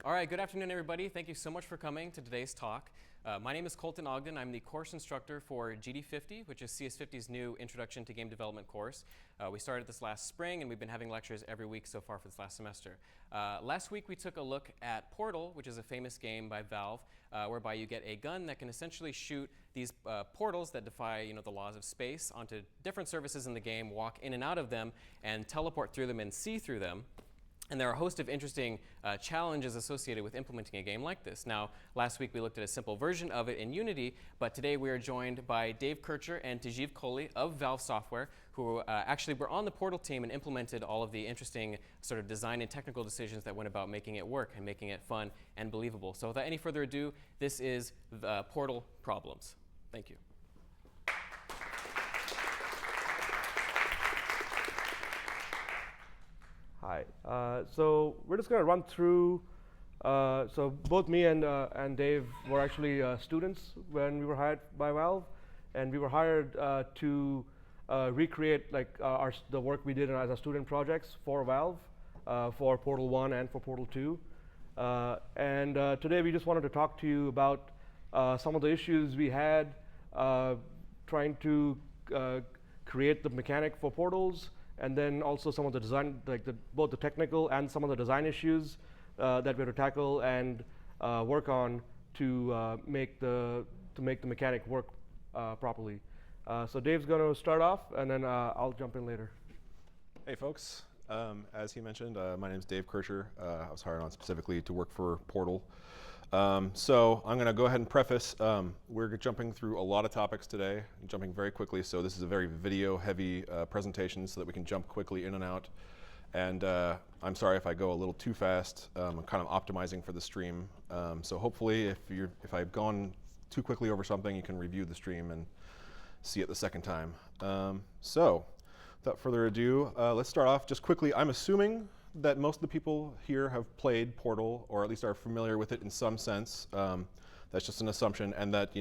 All right, good afternoon, everybody. Thank you so much for coming to today's talk. My name is Colton Ogden. I'm the course instructor for GD50, which is CS50's new Introduction to Game Development course. We started this last spring, and we've been having lectures every week so far for this last semester. Last week, we took a look at Portal, which is a famous game by Valve, whereby you get a gun that can essentially shoot these portals that defy the laws of space onto different surfaces in the game, walk in and out of them, and teleport through them and see through them. And there are a host of interesting challenges associated with implementing a game like this. Now, last week we looked at a simple version of it in Unity, but today we are joined by Dave Kircher and Tajiv Kohli of Valve Software, who actually were on the Portal team and implemented all of the interesting sort of design and technical decisions that went about making it work and making it fun and believable. So without any further ado, this is the Portal Problems. Thank you. Hi. So we're just going to run through. So both me and Dave were actually students when we were hired by Valve, and we were hired to recreate the work we did as our student projects for Valve, for Portal 1 and for Portal 2. And today we just wanted to talk to you about some of the issues we had trying to create the mechanic for portals, and then also some of the design, both the technical and some of the design issues that we have to tackle and work on to make the mechanic work properly. So Dave's going to start off, and then I'll jump in later. Hey folks, as he mentioned, my name is Dave Kircher. I was hired on specifically to work for Portal. So I'm going to go ahead and preface, we're jumping through a lot of topics today, jumping very quickly, so this is a very video-heavy presentation so that we can jump quickly in and out. And I'm sorry if I go a little too fast. I'm kind of optimizing for the stream. So hopefully if I've gone too quickly over something, you can review the stream and see it the second time. So without further ado, let's start off just quickly. I'm assuming that most of the people here have played Portal, or at least are familiar with it in some sense. That's just an assumption, and that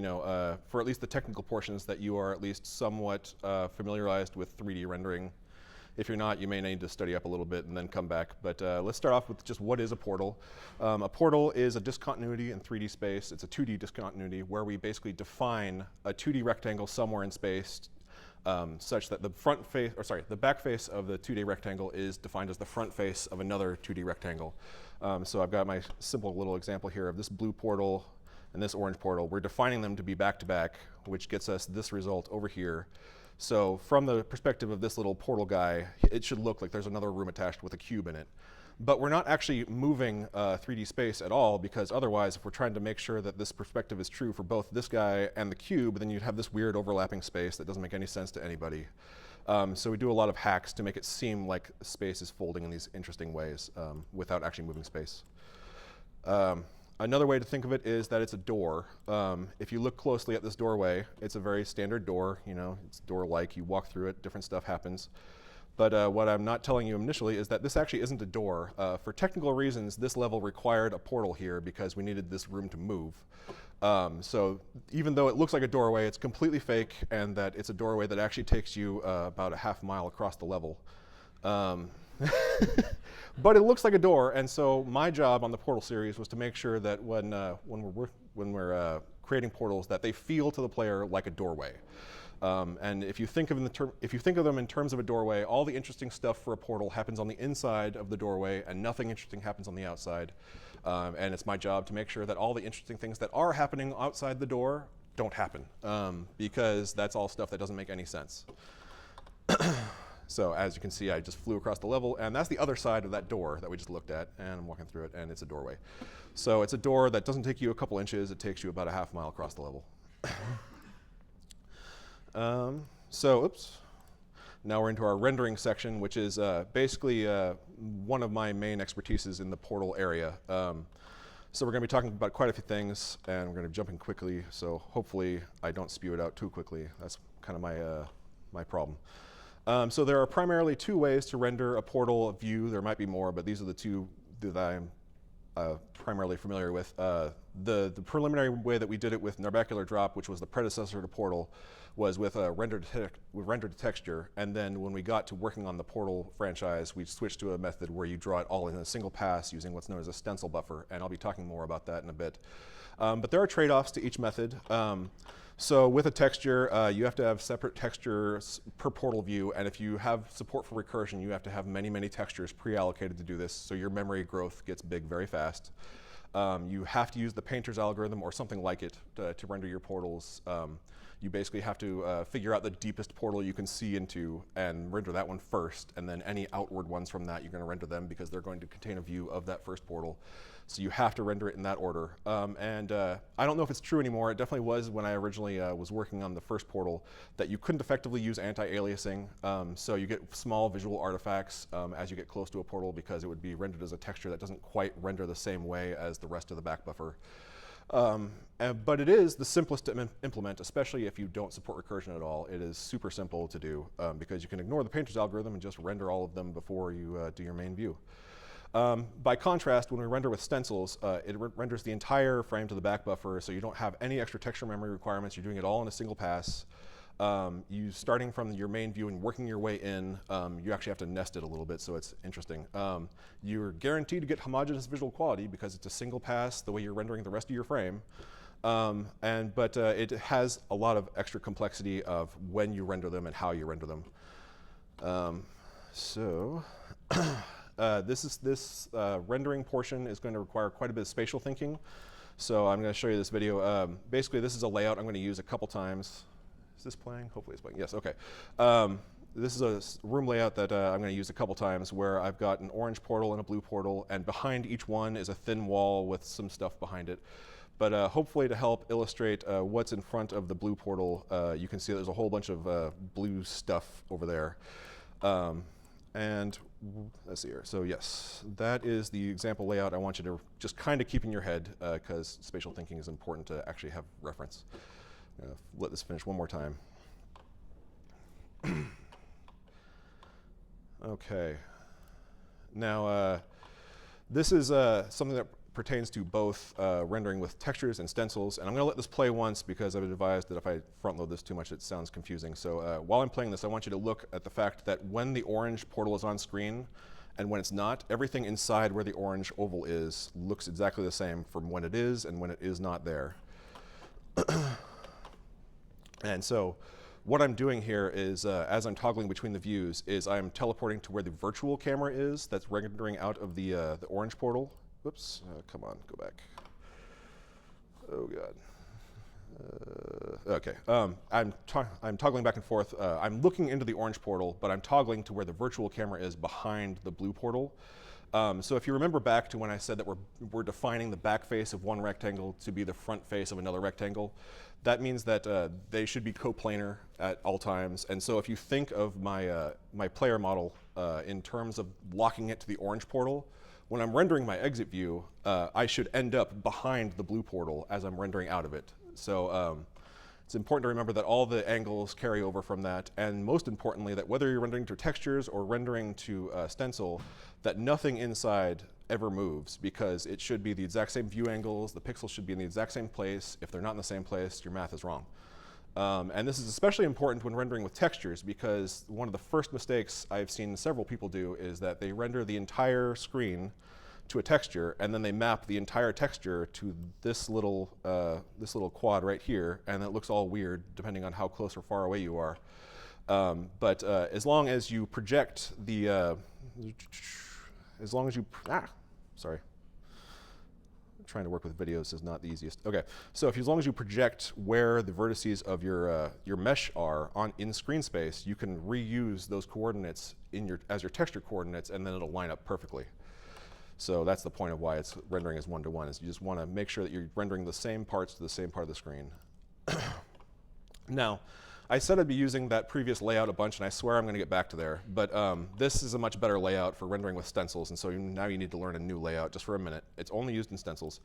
for at least the technical portions, that you are at least somewhat familiarized with 3D rendering. If you're not, you may need to study up a little bit and then come back. But let's start off with just what is a portal. A portal is a discontinuity in 3D space. It's a 2D discontinuity where we basically define a 2D rectangle somewhere in space such that the back face of the 2D rectangle is defined as the front face of another 2D rectangle. So I've got my simple little example here of this blue portal and this orange portal. We're defining them to be back-to-back, which gets us this result over here. So from the perspective of this little portal guy, it should look like there's another room attached with a cube in it. But we're not actually moving 3D space at all, because otherwise, if we're trying to make sure that this perspective is true for both this guy and the cube, then you'd have this weird overlapping space that doesn't make any sense to anybody. So we do a lot of hacks to make it seem like space is folding in these interesting ways without actually moving space. Another way to think of it is that it's a door. If you look closely at this doorway, it's a very standard door. It's door-like. You walk through it, different stuff happens. But what I'm not telling you initially is that this actually isn't a door. For technical reasons, this level required a portal here because we needed this room to move. So even though it looks like a doorway, it's completely fake, and that it's a doorway that actually takes you about a half mile across the level. But it looks like a door, and so my job on the Portal series was to make sure that when we're creating portals, that they feel to the player like a doorway. And if you think of them in terms of a doorway, all the interesting stuff for a portal happens on the inside of the doorway, and nothing interesting happens on the outside. And it's my job to make sure that all the interesting things that are happening outside the door don't happen, because that's all stuff that doesn't make any sense. So as you can see, I just flew across the level, and that's the other side of that door that we just looked at, and I'm walking through it, and it's a doorway. So it's a door that doesn't take you a couple inches, it takes you about a half mile across the level. Now we're into our rendering section, which is basically one of my main expertises in the Portal area. So we're going to be talking about quite a few things, and we're going to jump in quickly, so hopefully I don't spew it out too quickly. That's kind of my problem. So there are primarily two ways to render a portal view. There might be more, but these are the two that I'm primarily familiar with. The preliminary way that we did it with Narbacular Drop, which was the predecessor to Portal, was with a render to texture, and then when we got to working on the Portal franchise, we switched to a method where you draw it all in a single pass using what's known as a stencil buffer, and I'll be talking more about that in a bit. But there are trade-offs to each method. So with a texture, you have to have separate textures per portal view, and if you have support for recursion, you have to have many, many textures pre-allocated to do this, so your memory growth gets big very fast. You have to use the painter's algorithm or something like it to render your portals. You basically have to figure out the deepest portal you can see into and render that one first, and then any outward ones from that, you're going to render them because they're going to contain a view of that first portal. So you have to render it in that order. I don't know if it's true anymore. It definitely was when I originally was working on the first portal that you couldn't effectively use anti-aliasing. So you get small visual artifacts as you get close to a portal because it would be rendered as a texture that doesn't quite render the same way as the rest of the back buffer. But it is the simplest to implement, especially if you don't support recursion at all. It is super simple to do because you can ignore the painter's algorithm and just render all of them before you do your main view. By contrast, when we render with stencils, it renders the entire frame to the back buffer, so you don't have any extra texture memory requirements. You're doing it all in a single pass. You starting from your main view and working your way in, you actually have to nest it a little bit, so it's interesting. You're guaranteed to get homogeneous visual quality because it's a single pass the way you're rendering the rest of your frame. But it has a lot of extra complexity of when you render them and how you render them. This rendering portion is going to require quite a bit of spatial thinking. So I'm going to show you this video. Basically, this is a layout I'm going to use a couple times. Is this playing? Hopefully it's playing. Yes, okay. This is a room layout that I'm going to use a couple times where I've got an orange portal and a blue portal, and behind each one is a thin wall with some stuff behind it. But hopefully to help illustrate what's in front of the blue portal, you can see there's a whole bunch of blue stuff over there. And let's see here. So yes, that is the example layout I want you to just kind of keep in your head because spatial thinking is important to actually have reference. Let this finish one more time. Okay. Now, this is something that pertains to both rendering with textures and stencils, and I'm going to let this play once because I've been advised that if I front load this too much it sounds confusing. So while I'm playing this, I want you to look at the fact that when the orange portal is on screen and when it's not, everything inside where the orange oval is looks exactly the same from when it is and when it is not there. And so what I'm doing here is, as I'm toggling between the views, is I'm teleporting to where the virtual camera is that's rendering out of the orange portal. Whoops, come on, go back. Oh God. Okay, I'm toggling back and forth. I'm looking into the orange portal, but I'm toggling to where the virtual camera is behind the blue portal. So if you remember back to when I said that we're defining the back face of one rectangle to be the front face of another rectangle, that means that they should be coplanar at all times. And so if you think of my, my player model in terms of locking it to the orange portal, when I'm rendering my exit view, I should end up behind the blue portal as I'm rendering out of it. So it's important to remember that all the angles carry over from that, and most importantly, that whether you're rendering to textures or rendering to stencil, that nothing inside ever moves because it should be the exact same view angles, the pixels should be in the exact same place. If they're not in the same place, your math is wrong. And this is especially important when rendering with textures because one of the first mistakes I've seen several people do is that they render the entire screen to a texture and then they map the entire texture to this little quad right here, and it looks all weird depending on how close or far away you are. But as long as you project the, sorry. Trying to work with videos is not the easiest. Okay, so as long as you project where the vertices of your mesh are in screen space, you can reuse those coordinates as your texture coordinates, and then it'll line up perfectly. So that's the point of why it's rendering as one-to-one, is you just want to make sure that you're rendering the same parts to the same part of the screen. Now, I said I'd be using that previous layout a bunch, and I swear I'm going to get back to there. But this is a much better layout for rendering with stencils, and so now you need to learn a new layout just for a minute. It's only used in stencils.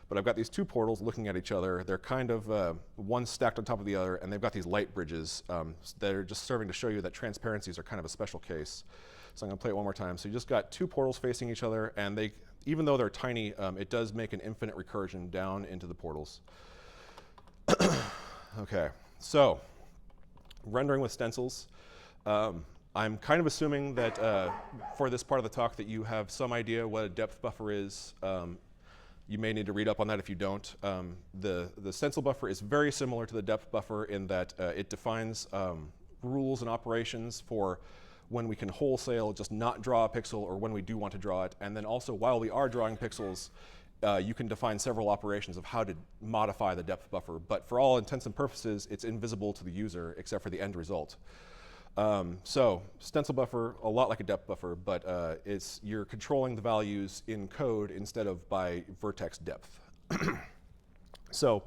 But I've got these two portals looking at each other. They're kind of one stacked on top of the other, and they've got these light bridges that are just serving to show you that transparencies are kind of a special case. So I'm going to play it one more time. So you just got two portals facing each other, and even though they're tiny, it does make an infinite recursion down into the portals. Okay, so rendering with stencils. I'm kind of assuming that for this part of the talk that you have some idea what a depth buffer is. You may need to read up on that if you don't. The stencil buffer is very similar to the depth buffer in that it defines rules and operations for when we can wholesale just not draw a pixel or when we do want to draw it. And then also while we are drawing pixels, you can define several operations of how to modify the depth buffer. But for all intents and purposes, it's invisible to the user except for the end result. So stencil buffer, a lot like a depth buffer, but you're controlling the values in code instead of by vertex depth. So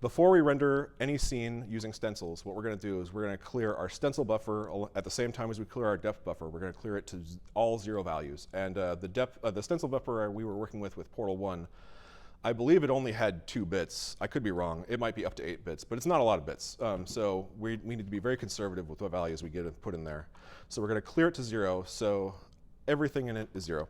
before we render any scene using stencils, what we're going to do is we're going to clear our stencil buffer at the same time as we clear our depth buffer. We're going to clear it to all 0 values. And the stencil buffer we were working with Portal 1, I believe it only had 2 bits. I could be wrong. It might be up to 8 bits, but it's not a lot of bits. So we need to be very conservative with what values we put in there. So we're going to clear it to 0, so everything in it is 0.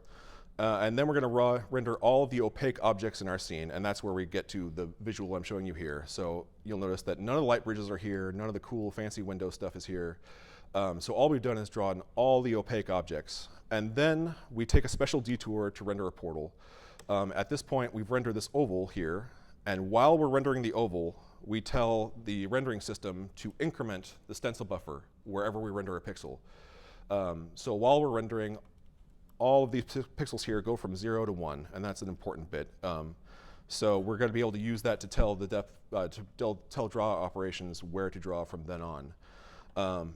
And then we're going to render all of the opaque objects in our scene, and that's where we get to the visual I'm showing you here. So you'll notice that none of the light bridges are here, none of the cool fancy window stuff is here. So all we've done is drawn all the opaque objects. And then we take a special detour to render a portal. At this point, we've rendered this oval here, and while we're rendering the oval, we tell the rendering system to increment the stencil buffer wherever we render a pixel. So while we're rendering, all of these pixels here go from 0 to 1, and that's an important bit. So we're going to be able to use that to tell the depth, to tell draw operations where to draw from then on.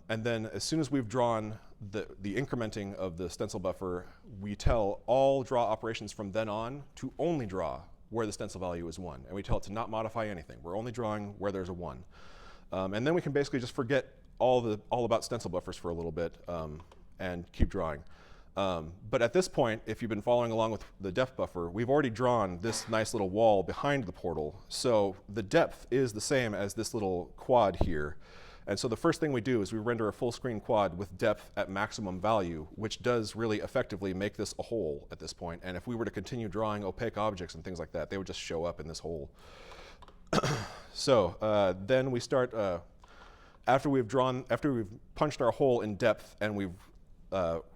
And then as soon as we've drawn the incrementing of the stencil buffer, we tell all draw operations from then on to only draw where the stencil value is 1. And we tell it to not modify anything. We're only drawing where there's a 1. And then we can basically just forget all about stencil buffers for a little bit and keep drawing. But at this point, if you've been following along with the depth buffer, we've already drawn this nice little wall behind the portal. So the depth is the same as this little quad here. And so the first thing we do is we render a full screen quad with depth at maximum value, which does really effectively make this a hole at this point. And if we were to continue drawing opaque objects and things like that, they would just show up in this hole. So then we start, after we've punched our hole in depth and we've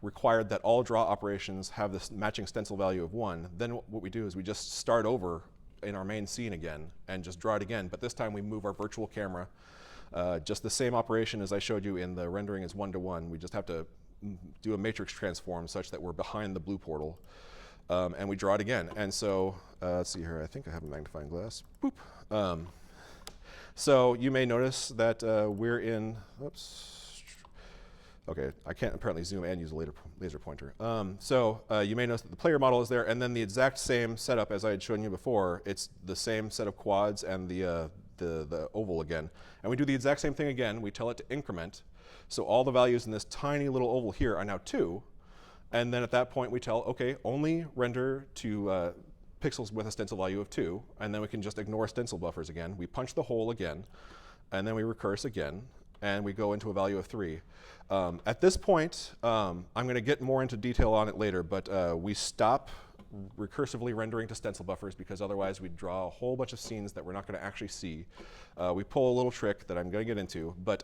required that all draw operations have this matching stencil value of 1, then what we do is we just start over in our main scene again and just draw it again. But this time we move our virtual camera. Just the same operation as I showed you in the rendering is 1-to-1. We just have to do a matrix transform such that we're behind the blue portal. And we draw it again. And so, let's see here, I think I have a magnifying glass. Boop. So you may notice that we're in, oops. Okay, I can't apparently zoom and use a laser pointer. So you may notice that the player model is there, and then the exact same setup as I had shown you before. It's the same set of quads and the oval again. And we do the exact same thing again. We tell it to increment. So all the values in this tiny little oval here are now 2. And then at that point we tell, okay, only render to pixels with a stencil value of 2. And then we can just ignore stencil buffers again. We punch the hole again, and then we recurse again, and we go into a value of 3. At this point, I'm going to get more into detail on it later, but we stop recursively rendering to stencil buffers because otherwise we'd draw a whole bunch of scenes that we're not going to actually see. We pull a little trick that I'm going to get into, but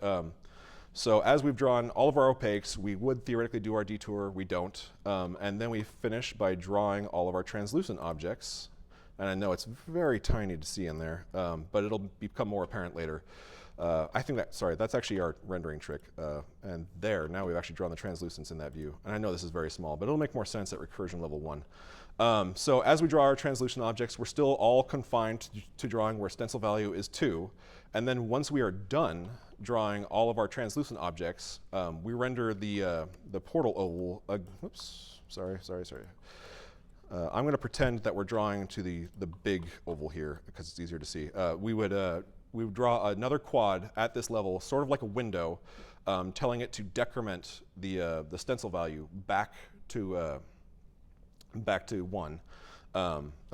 so as we've drawn all of our opaques, we would theoretically do our detour. We don't. And then we finish by drawing all of our translucent objects. And I know it's very tiny to see in there, but it'll become more apparent later. I think that's actually our rendering trick. And now we've actually drawn the translucence in that view. And I know this is very small, but it'll make more sense at recursion level 1. So as we draw our translucent objects, we're still all confined to drawing where stencil value is 2. And then once we are done drawing all of our translucent objects, we render the portal oval. Oops, sorry. I'm going to pretend that we're drawing to the big oval here because it's easier to see. We would draw another quad at this level, sort of like a window, telling it to decrement the stencil value back to 1.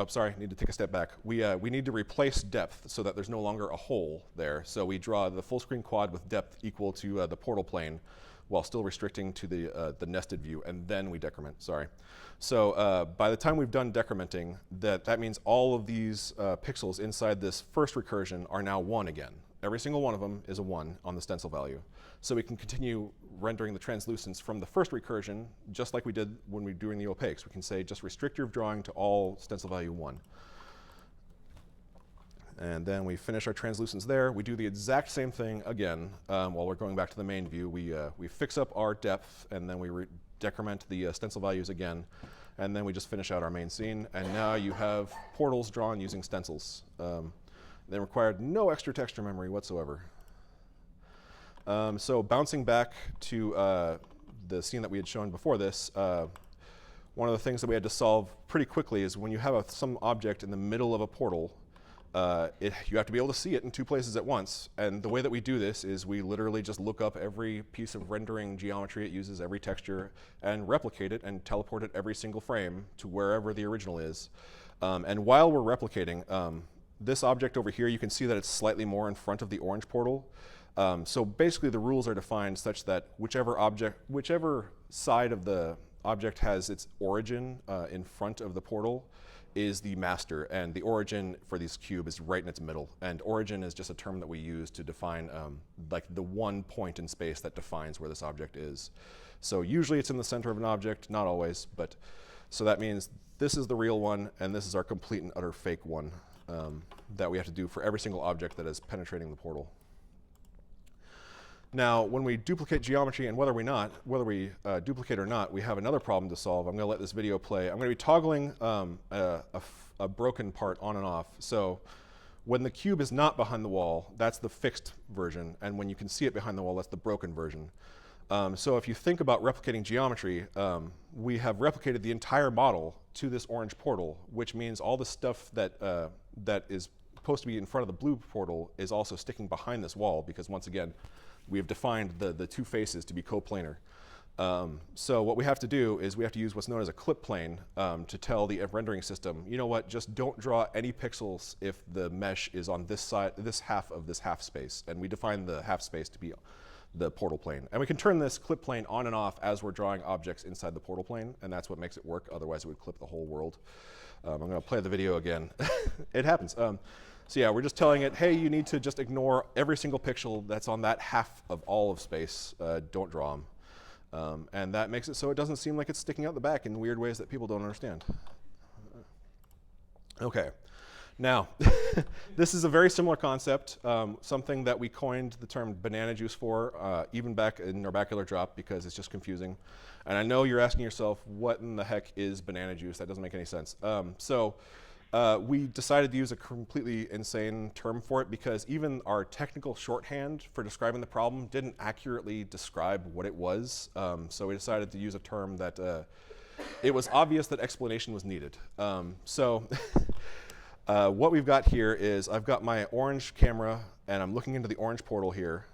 Sorry, need to take a step back. We need to replace depth so that there's no longer a hole there. So we draw the full screen quad with depth equal to the portal plane, while still restricting to the nested view, and then we decrement, sorry. So by the time we've done decrementing, that means all of these pixels inside this first recursion are now 1 again. Every single one of them is a 1 on the stencil value. So we can continue rendering the translucence from the first recursion, just like we did when we were doing the opaques. We can say, just restrict your drawing to all stencil value 1. And then we finish our translucence there. We do the exact same thing again while we're going back to the main view. We fix up our depth, and then we decrement the stencil values again. And then we just finish out our main scene. And now you have portals drawn using stencils. They required no extra texture memory whatsoever. So bouncing back to the scene that we had shown before this, one of the things that we had to solve pretty quickly is when you have some object in the middle of a portal, you have to be able to see it in 2 places at once. And the way that we do this is we literally just look up every piece of rendering geometry it uses, every texture, and replicate it and teleport it every single frame to wherever the original is. And while we're replicating, this object over here, you can see that it's slightly more in front of the orange portal. So basically the rules are defined such that whichever side of the object has its origin in front of the portal is the master, and the origin for this cube is right in its middle. And origin is just a term that we use to define like the one point in space that defines where this object is. So usually it's in the center of an object, not always, but so that means this is the real one, and this is our complete and utter fake one that we have to do for every single object that is penetrating the portal. Now, when we duplicate geometry, and whether we duplicate or not, we have another problem to solve. I'm going to let this video play. I'm going to be toggling a broken part on and off. So when the cube is not behind the wall, that's the fixed version. And when you can see it behind the wall, that's the broken version. So if you think about replicating geometry, we have replicated the entire model to this orange portal, which means all the stuff that is supposed to be in front of the blue portal is also sticking behind this wall, because once again, we have defined the 2 faces to be coplanar. So what we have to do is we have to use what's known as a clip plane to tell the rendering system, you know what, just don't draw any pixels if the mesh is on this side, this half of this half space. And we define the half space to be the portal plane. And we can turn this clip plane on and off as we're drawing objects inside the portal plane, and that's what makes it work. Otherwise, it would clip the whole world. I'm going to play the video again. It happens. So yeah, we're just telling it, hey, you need to just ignore every single pixel that's on that half of all of space. Don't draw them. And that makes it so it doesn't seem like it's sticking out the back in weird ways that people don't understand. Okay. Now, this is a very similar concept, something that we coined the term banana juice for, even back in Orbacular Drop, because it's just confusing. And I know you're asking yourself, what in the heck is banana juice? That doesn't make any sense. We decided to use a completely insane term for it because even our technical shorthand for describing the problem didn't accurately describe what it was. So we decided to use a term that it was obvious that explanation was needed. What we've got here is I've got my orange camera and I'm looking into the orange portal here.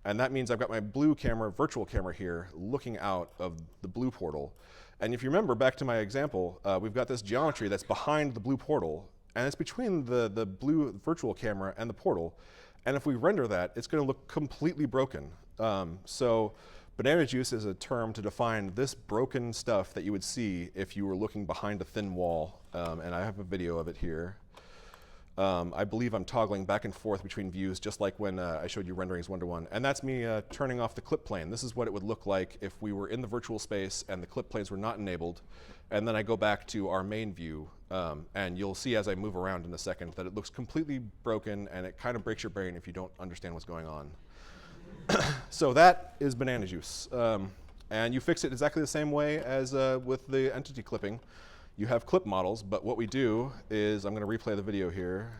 And that means I've got my blue camera, virtual camera here, looking out of the blue portal. And if you remember back to my example, we've got this geometry that's behind the blue portal, and it's between the blue virtual camera and the portal. And if we render that, it's going to look completely broken. So banana juice is a term to define this broken stuff that you would see if you were looking behind a thin wall. And I have a video of it here. I believe I'm toggling back and forth between views, just like when I showed you renderings 1-to-1. And that's me turning off the clip plane. This is what it would look like if we were in the virtual space and the clip planes were not enabled. And then I go back to our main view, and you'll see as I move around in a second that it looks completely broken, and it kind of breaks your brain if you don't understand what's going on. So that is banana juice. And you fix it exactly the same way as with the entity clipping. You have clip models, but what we do is, I'm going to replay the video here,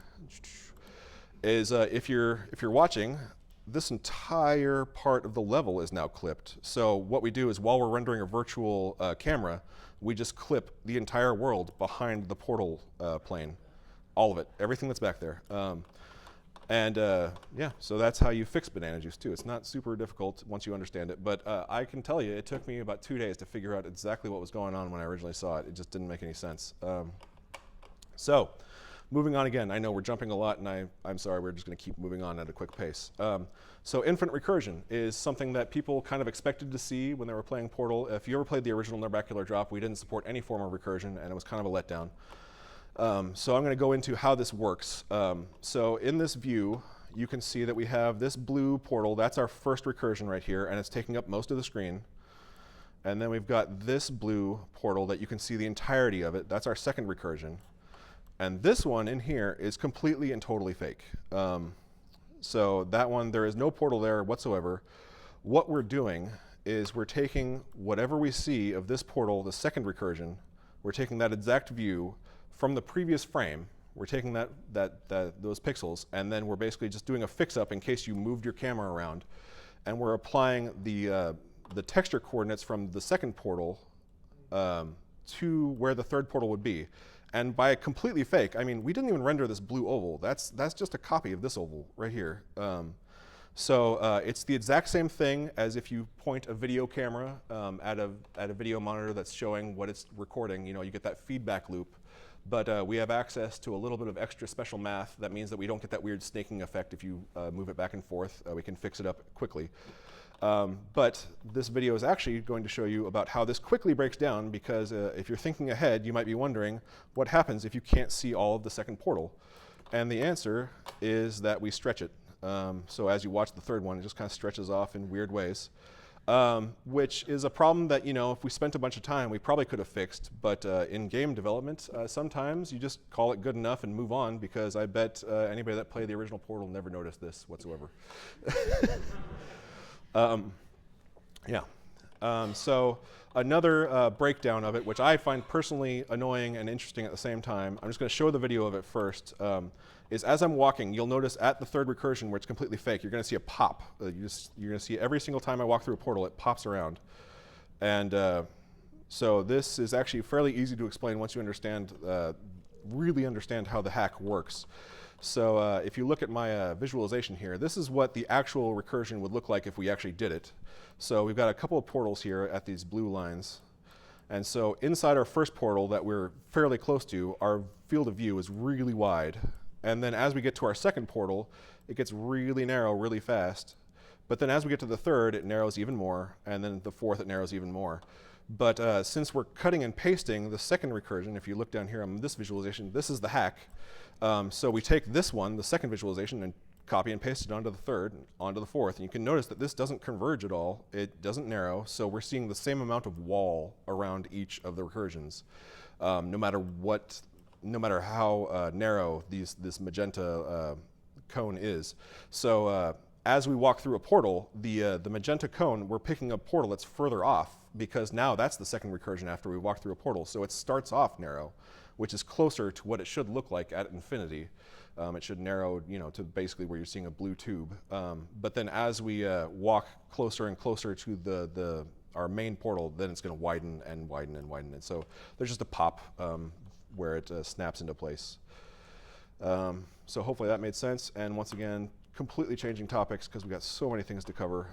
is if you're watching, this entire part of the level is now clipped. So what we do is while we're rendering a virtual camera, we just clip the entire world behind the portal plane, all of it, everything that's back there. Yeah, so that's how you fix banana juice too. It's not super difficult once you understand it, but I can tell you it took me about 2 days to figure out exactly what was going on when I originally saw it. It just didn't make any sense. So moving on again. I know we're jumping a lot, and I'm sorry, we're just going to keep moving on at a quick pace. So infinite recursion is something that people kind of expected to see when they were playing Portal. If you ever played the original Narbacular Drop, we didn't support any form of recursion, and it was kind of a letdown. So I'm going to go into how this works. So in this view, you can see that we have this blue portal. That's our first recursion right here, and it's taking up most of the screen. And then we've got this blue portal that you can see the entirety of it. That's our second recursion. And this one in here is completely and totally fake. So that one, there is no portal there whatsoever. What we're doing is we're taking whatever we see of this portal, the second recursion, we're taking that exact view from the previous frame. We're taking those pixels, and then we're basically just doing a fix-up in case you moved your camera around. And we're applying the texture coordinates from the second portal to where the third portal would be. And by completely fake, I mean, we didn't even render this blue oval. That's just a copy of this oval right here. So it's the exact same thing as if you point a video camera at a video monitor that's showing what it's recording. You know, you get that feedback loop. But we have access to a little bit of extra special math. That means that we don't get that weird snaking effect if you move it back and forth. We can fix it up quickly. But this video is actually going to show you about how this quickly breaks down, because if you're thinking ahead, you might be wondering what happens if you can't see all of the second portal. And the answer is that we stretch it. So as you watch the third one, it just kind of stretches off in weird ways, which is a problem that, you know, if we spent a bunch of time, we probably could have fixed. But in game development, sometimes you just call it good enough and move on, because I bet anybody that played the original Portal never noticed this whatsoever. So another breakdown of it, which I find personally annoying and interesting at the same time, I'm just going to show the video of it first, is as I'm walking, you'll notice at the third recursion where it's completely fake, you're going to see a pop. You're going to see every single time I walk through a portal, it pops around. And so this is actually fairly easy to explain once you understand, really understand how the hack works. So if you look at my visualization here, this is what the actual recursion would look like if we actually did it. So we've got a couple of portals here at these blue lines. And so inside our first portal that we're fairly close to, our field of view is really wide. And then as we get to our second portal, it gets really narrow really fast. But then as we get to the third, it narrows even more. And then the fourth, it narrows even more. But since we're cutting and pasting the second recursion, if you look down here on this visualization, this is the hack. So we take this one, the second visualization, and copy and paste it onto the third, and onto the fourth. And you can notice that this doesn't converge at all. It doesn't narrow. So we're seeing the same amount of wall around each of the recursions, no matter how narrow this magenta cone is. So as we walk through a portal, the magenta cone, we're picking a portal that's further off, because now that's the second recursion after we walk through a portal. So it starts off narrow, which is closer to what it should look like at infinity. It should narrow, you know, to basically where you're seeing a blue tube. But then as we walk closer and closer to our main portal, then it's going to widen and widen and widen. And so there's just a pop where it snaps into place. So hopefully that made sense. And once again, completely changing topics because we got so many things to cover.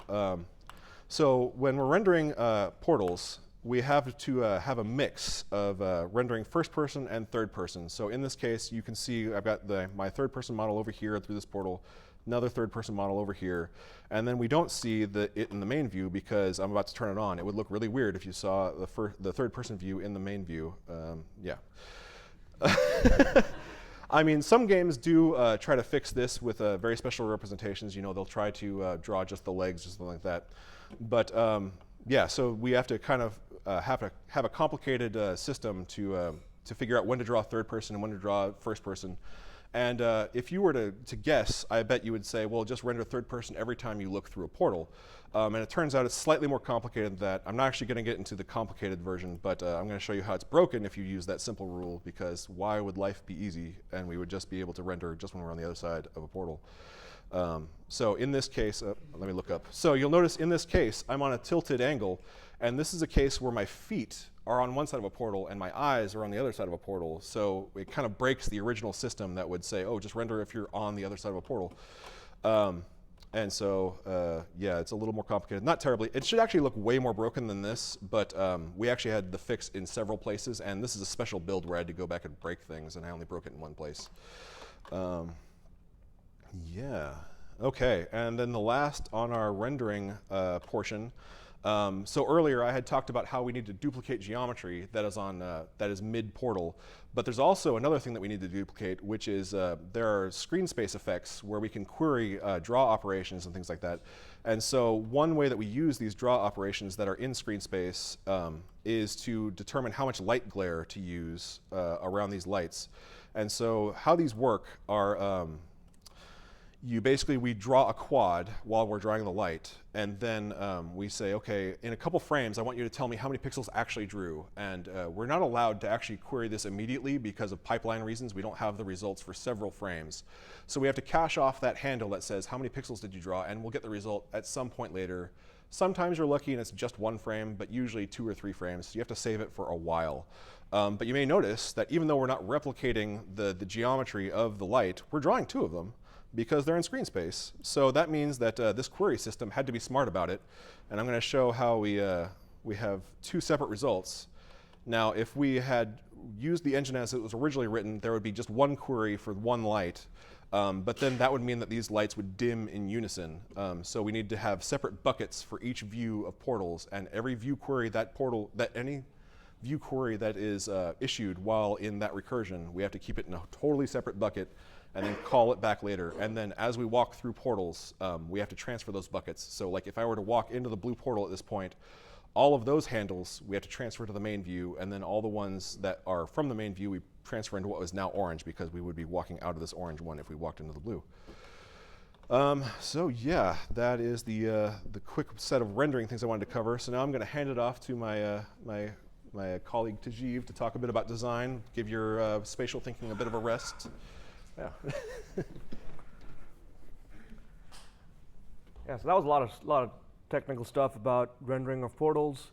So when we're rendering portals, we have to have a mix of rendering first person and third person. So in this case, you can see I've got my third person model over here through this portal, another third person model over here, and then we don't see it in the main view because I'm about to turn it on. It would look really weird if you saw the third person view in the main view. Yeah. I mean, some games do try to fix this with very special representations. You know, they'll try to draw just the legs or something like that. But yeah, so we have to kind of have a complicated system to figure out when to draw third person and when to draw first person. And if you were to guess, I bet you would say, well, just render third person every time you look through a portal. And it turns out it's slightly more complicated than that. I'm not actually going to get into the complicated version, but I'm going to show you how it's broken if you use that simple rule, because why would life be easy and we would just be able to render just when we're on the other side of a portal? So in this case, let me look up. So you'll notice in this case, I'm on a tilted angle, and this is a case where my feet are on one side of a portal and my eyes are on the other side of a portal. So it kind of breaks the original system that would say, oh, just render if you're on the other side of a portal. And so, yeah, it's a little more complicated. Not terribly. It should actually look way more broken than this, but we actually had the fix in several places, and this is a special build where I had to go back and break things, and I only broke it in one place. Yeah. Okay, and then the last on our rendering portion. So earlier I had talked about how we need to duplicate geometry that is mid portal, but there's also another thing that we need to duplicate, which is there are screen space effects where we can query draw operations and things like that. And so one way that we use these draw operations that are in screen space is to determine how much light glare to use around these lights. And so how these work are we draw a quad while we're drawing the light, and then we say, okay, in a couple frames, I want you to tell me how many pixels actually drew. And we're not allowed to actually query this immediately because of pipeline reasons. We don't have the results for several frames. So we have to cache off that handle that says how many pixels did you draw, and we'll get the result at some point later. Sometimes you're lucky and it's just one frame, but usually 2 or 3 frames. So you have to save it for a while. But you may notice that even though we're not replicating the geometry of the light, we're drawing 2 of them, because they're in screen space. So that means that this query system had to be smart about it. And I'm going to show how we have 2 separate results. Now, if we had used the engine as it was originally written, there would be just 1 query for 1 light. But then that would mean that these lights would dim in unison. So we need to have separate buckets for each view of portals. And every view query any view query that is issued while in that recursion, we have to keep it in a totally separate bucket and then call it back later. And then as we walk through portals, we have to transfer those buckets. So like if I were to walk into the blue portal at this point, all of those handles we have to transfer to the main view, and then all the ones that are from the main view we transfer into what was now orange, because we would be walking out of this orange one if we walked into the blue. So yeah, that is the quick set of rendering things I wanted to cover. So now I'm going to hand it off to my my colleague Tajiv to talk a bit about design, give your spatial thinking a bit of a rest. Yeah. Yeah, so that was a lot of technical stuff about rendering of portals,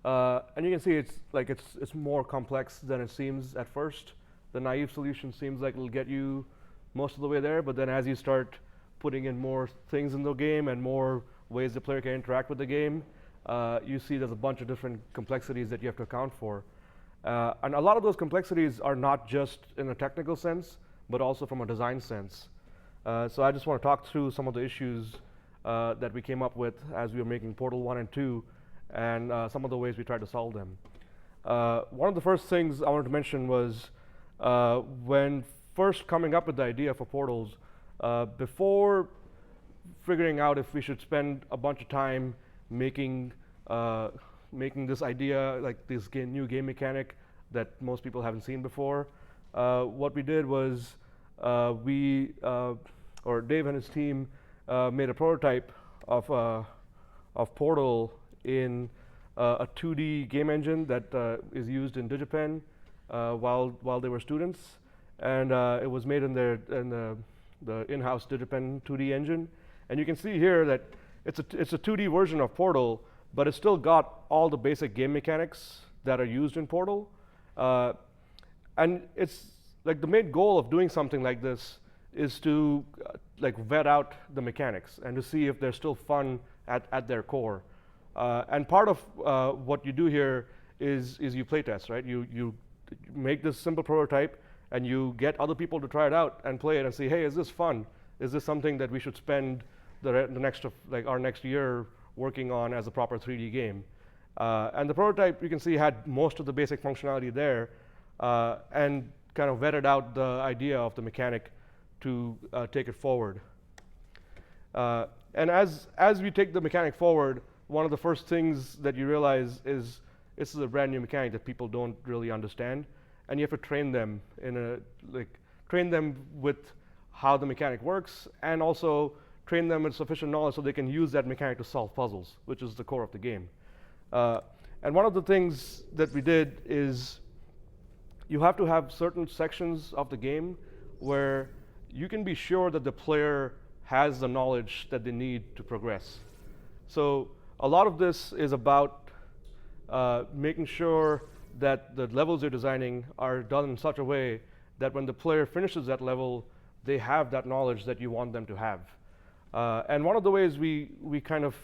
and you can see it's more complex than it seems at first. The naive solution seems like it'll get you most of the way there, but then as you start putting in more things in the game and more ways the player can interact with the game, you see there's a bunch of different complexities that you have to account for, and a lot of those complexities are not just in a technical sense, but also from a design sense. So I just want to talk through some of the issues that we came up with as we were making Portal 1 and 2, and some of the ways we tried to solve them. One of the first things I wanted to mention was when first coming up with the idea for portals, before figuring out if we should spend a bunch of time making this idea, like this new game mechanic that most people haven't seen before, what we did was Dave and his team made a prototype of Portal in a 2D game engine that is used in DigiPen while they were students, and it was made in the in-house DigiPen 2D engine. And you can see here that it's a 2D version of Portal, but it's still got all the basic game mechanics that are used in Portal. And it's like the main goal of doing something like this is to vet out the mechanics and to see if they're still fun at their core. And part of what you do here is you playtest, right? You make this simple prototype and you get other people to try it out and play it and see, hey, is this fun? Is this something that we should spend our next year working on as a proper 3D game? And the prototype, you can see, had most of the basic functionality there, and kind of vetted out the idea of the mechanic to take it forward. And as we take the mechanic forward, one of the first things that you realize is this is a brand new mechanic that people don't really understand, and you have to train them with how the mechanic works, and also train them with sufficient knowledge so they can use that mechanic to solve puzzles, which is the core of the game. And one of the things that we did is you have to have certain sections of the game where you can be sure that the player has the knowledge that they need to progress. So a lot of this is about making sure that the levels you're designing are done in such a way that when the player finishes that level, they have that knowledge that you want them to have. And one of the ways we kind of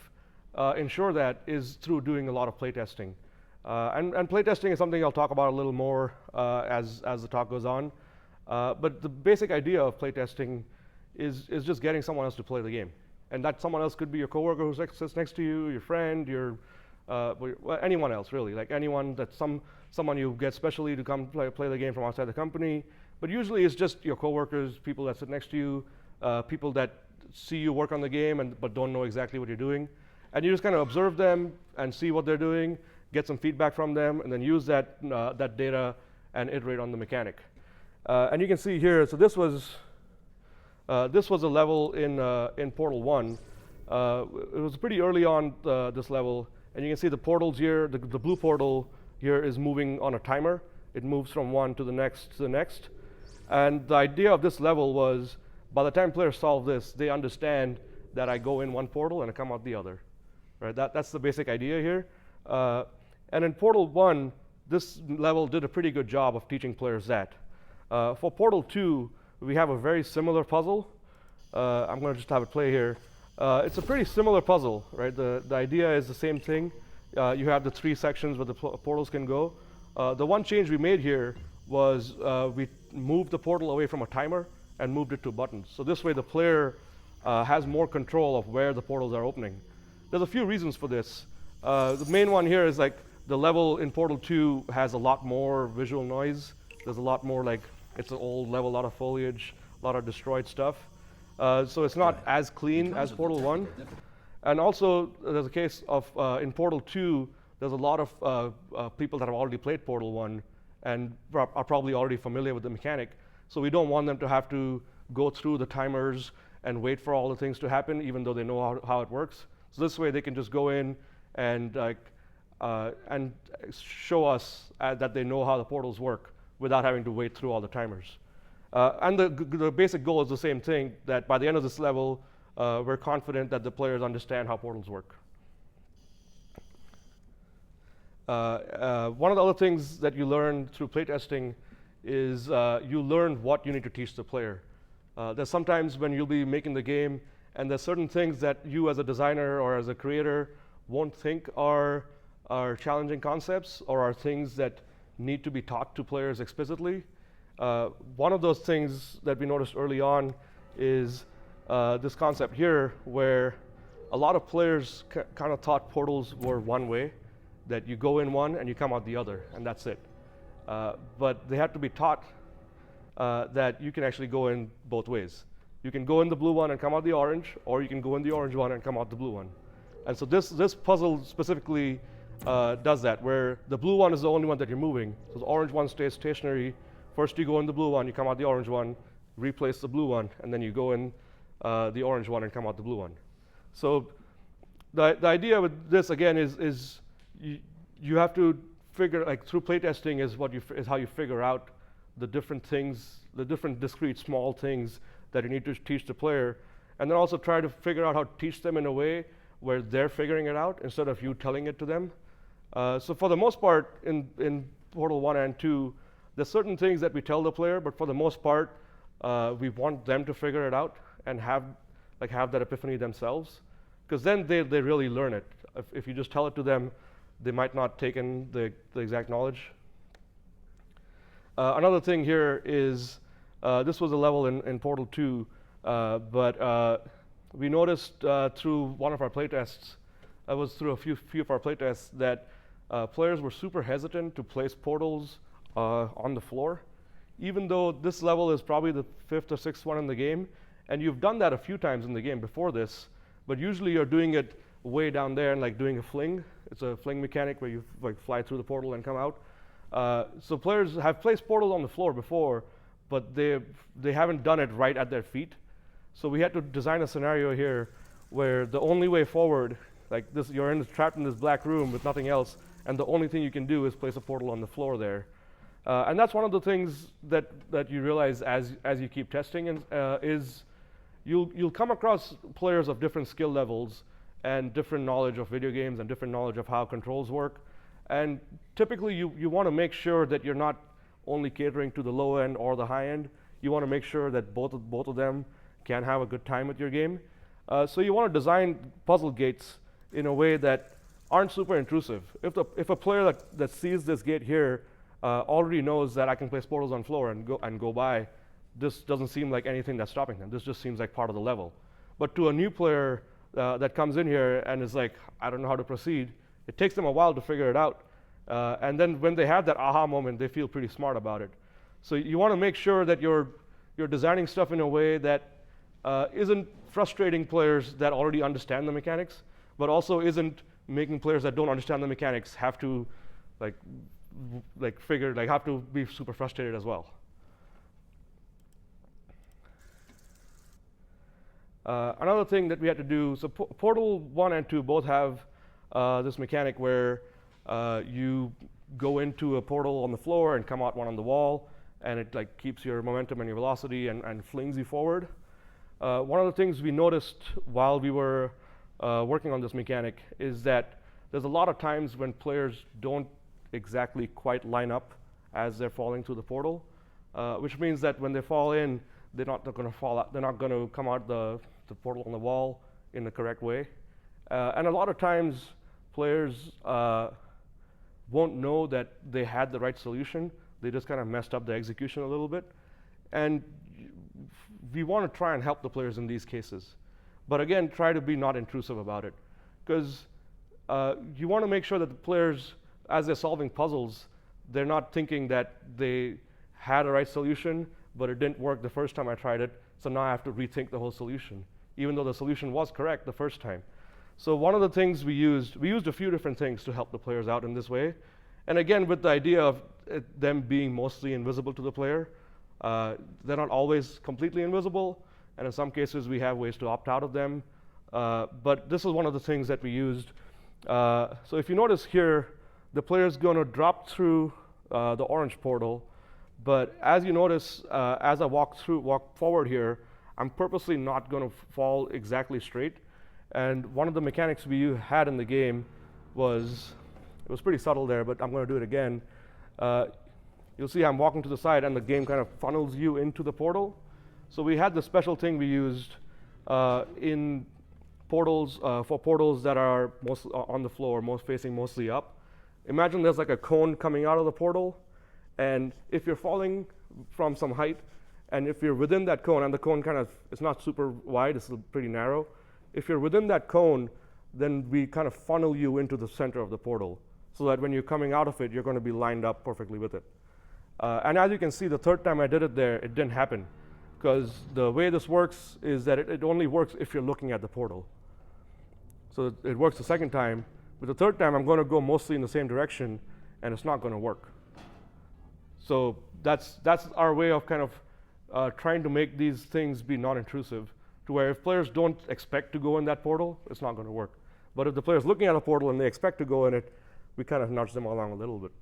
ensure that is through doing a lot of playtesting. And playtesting is something I'll talk about a little more as the talk goes on. But the basic idea of playtesting is just getting someone else to play the game. And that someone else could be your coworker who sits next to you, your friend, well, anyone else really, like anyone that someone you get specially to come play the game from outside the company. But usually it's just your coworkers, people that sit next to you, people that see you work on the game but don't know exactly what you're doing. And you just kind of observe them and see what they're doing, get some feedback from them, and then use that data and iterate on the mechanic. And you can see here, so this was a level in Portal 1. It was pretty early on this level, and you can see the portals here. The blue portal here is moving on a timer. It moves from one to the next to the next. And the idea of this level was, by the time players solve this, they understand that I go in one portal and I come out the other. Right? That's the basic idea here. And in Portal 1, this level did a pretty good job of teaching players that. For Portal 2, we have a very similar puzzle. I'm going to just have it play here. It's a pretty similar puzzle, right? The idea is the same thing. You have the 3 sections where the portals can go. The one change we made here was we moved the portal away from a timer and moved it to buttons. So this way the player has more control of where the portals are opening. There's a few reasons for this. The main one here is like the level in Portal 2 has a lot more visual noise. There's a lot more like, it's an old level, a lot of foliage, a lot of destroyed stuff. So it's not as clean as Portal 1. And also, there's a case of, in Portal 2, there's a lot of people that have already played Portal 1 and are probably already familiar with the mechanic. So we don't want them to have to go through the timers and wait for all the things to happen, even though they know how it works. So this way, they can just go in and show us that they know how the portals work without having to wait through all the timers. And the basic goal is the same thing, that by the end of this level, we're confident that the players understand how portals work. One of the other things that you learn through playtesting is you learn what you need to teach the player. There's sometimes when you'll be making the game, and there's certain things that you as a designer or as a creator won't think are challenging concepts or are things that need to be taught to players explicitly. One of those things that we noticed early on is this concept here, where a lot of players kind of thought portals were one way, that you go in one and you come out the other, and that's it. But they had to be taught that you can actually go in both ways. You can go in the blue one and come out the orange, or you can go in the orange one and come out the blue one. And so this puzzle specifically does that, where the blue one is the only one that you're moving. So the orange one stays stationary. First you go in the blue one, you come out the orange one, replace the blue one, and then you go in the orange one and come out the blue one. So the idea with this, again, is you have to figure, like through playtesting is how you figure out the different things, the different discrete small things that you need to teach the player, and then also try to figure out how to teach them in a way where they're figuring it out instead of you telling it to them. So for the most part, in Portal 1 and 2, there's certain things that we tell the player, but for the most part, we want them to figure it out and have that epiphany themselves, because then they really learn it. If you just tell it to them, they might not take in the exact knowledge. Another thing here is, this was a level in Portal 2, but we noticed through one of our playtests, it was through a few of our playtests, that players were super hesitant to place portals on the floor, even though this level is probably the 5th or 6th one in the game, and you've done that a few times in the game before this, but usually you're doing it way down there and like doing a fling. It's a fling mechanic where you like fly through the portal and come out. So players have placed portals on the floor before, but they haven't done it right at their feet. So we had to design a scenario here where the only way forward, like this, you're trapped in this black room with nothing else, and the only thing you can do is place a portal on the floor there. And that's one of the things that you realize as you keep testing, and is you'll come across players of different skill levels and different knowledge of video games and different knowledge of how controls work. And typically you want to make sure that you're not only catering to the low end or the high end. You want to make sure that both of them can have a good time with your game. So you want to design puzzle gates in a way that aren't super intrusive. If a player that sees this gate here already knows that I can place portals on floor and go by, this doesn't seem like anything that's stopping them. This just seems like part of the level. But to a new player that comes in here and is like, I don't know how to proceed, it takes them a while to figure it out. And then when they have that aha moment, they feel pretty smart about it. So you want to make sure that you're designing stuff in a way that isn't frustrating players that already understand the mechanics, but also isn't making players that don't understand the mechanics have to have to be super frustrated as well. Another thing that we had to do, so Portal 1 and 2 both have this mechanic where you go into a portal on the floor and come out one on the wall, and it like keeps your momentum and your velocity and flings you forward. One of the things we noticed while we were working on this mechanic is that there's a lot of times when players don't exactly quite line up as they're falling through the portal, which means that when they fall in, they're not going to fall out. They're not going to come out the portal on the wall in the correct way. And a lot of times, players won't know that they had the right solution. They just kind of messed up the execution a little bit. And we want to try and help the players in these cases. But again, try to be not intrusive about it. Because you want to make sure that the players, as they're solving puzzles, they're not thinking that they had a right solution, but it didn't work the first time I tried it, so now I have to rethink the whole solution, even though the solution was correct the first time. So one of the things we used a few different things to help the players out in this way. And again, with the idea of them being mostly invisible to the player, they're not always completely invisible, and in some cases we have ways to opt out of them. But this is one of the things that we used. So if you notice here, the player's going to drop through the orange portal, but as you notice, as I walk forward here, I'm purposely not going to fall exactly straight. And one of the mechanics we had in the game was, it was pretty subtle there, but I'm going to do it again. You'll see I'm walking to the side, and the game kind of funnels you into the portal. So we had the special thing we used in portals, for portals that are on the floor, facing mostly up. Imagine there's like a cone coming out of the portal, and if you're falling from some height, and if you're within that cone, and the cone it's not super wide, it's pretty narrow. If you're within that cone, then we kind of funnel you into the center of the portal, so that when you're coming out of it, you're going to be lined up perfectly with it. And as you can see, the third time I did it there, it didn't happen, because the way this works is that it only works if you're looking at the portal. So it works the second time, but the third time I'm going to go mostly in the same direction, and it's not going to work. So that's our way of kind of trying to make these things be non-intrusive, to where if players don't expect to go in that portal, it's not going to work. But if the player's looking at a portal and they expect to go in it, we kind of nudge them along a little bit.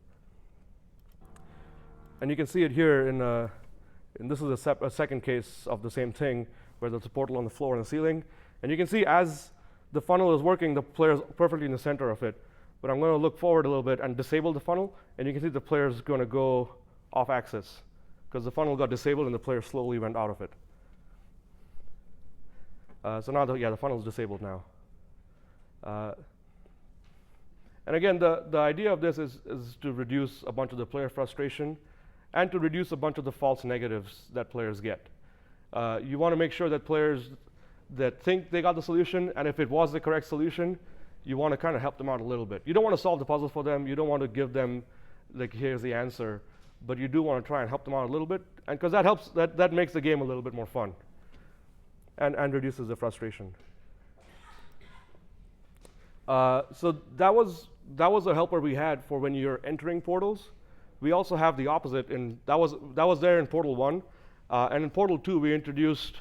And you can see it here and this is a second case of the same thing, where there's a portal on the floor and the ceiling. And you can see as the funnel is working, the player's perfectly in the center of it. But I'm going to look forward a little bit and disable the funnel, and you can see the player's going to go off axis, because the funnel got disabled and the player slowly went out of it. So now the funnel is disabled now. And again, the idea of this is to reduce a bunch of the player frustration and to reduce a bunch of the false negatives that players get. You want to make sure that players that think they got the solution, and if it was the correct solution, you want to kind of help them out a little bit. You don't want to solve the puzzle for them. You don't want to give them, like, here's the answer. But you do want to try and help them out a little bit, and because that helps, that makes the game a little bit more fun and reduces the frustration. So that was a helper we had for when you're entering portals. We also have the opposite, and that was there in Portal 1. And in Portal 2, we introduced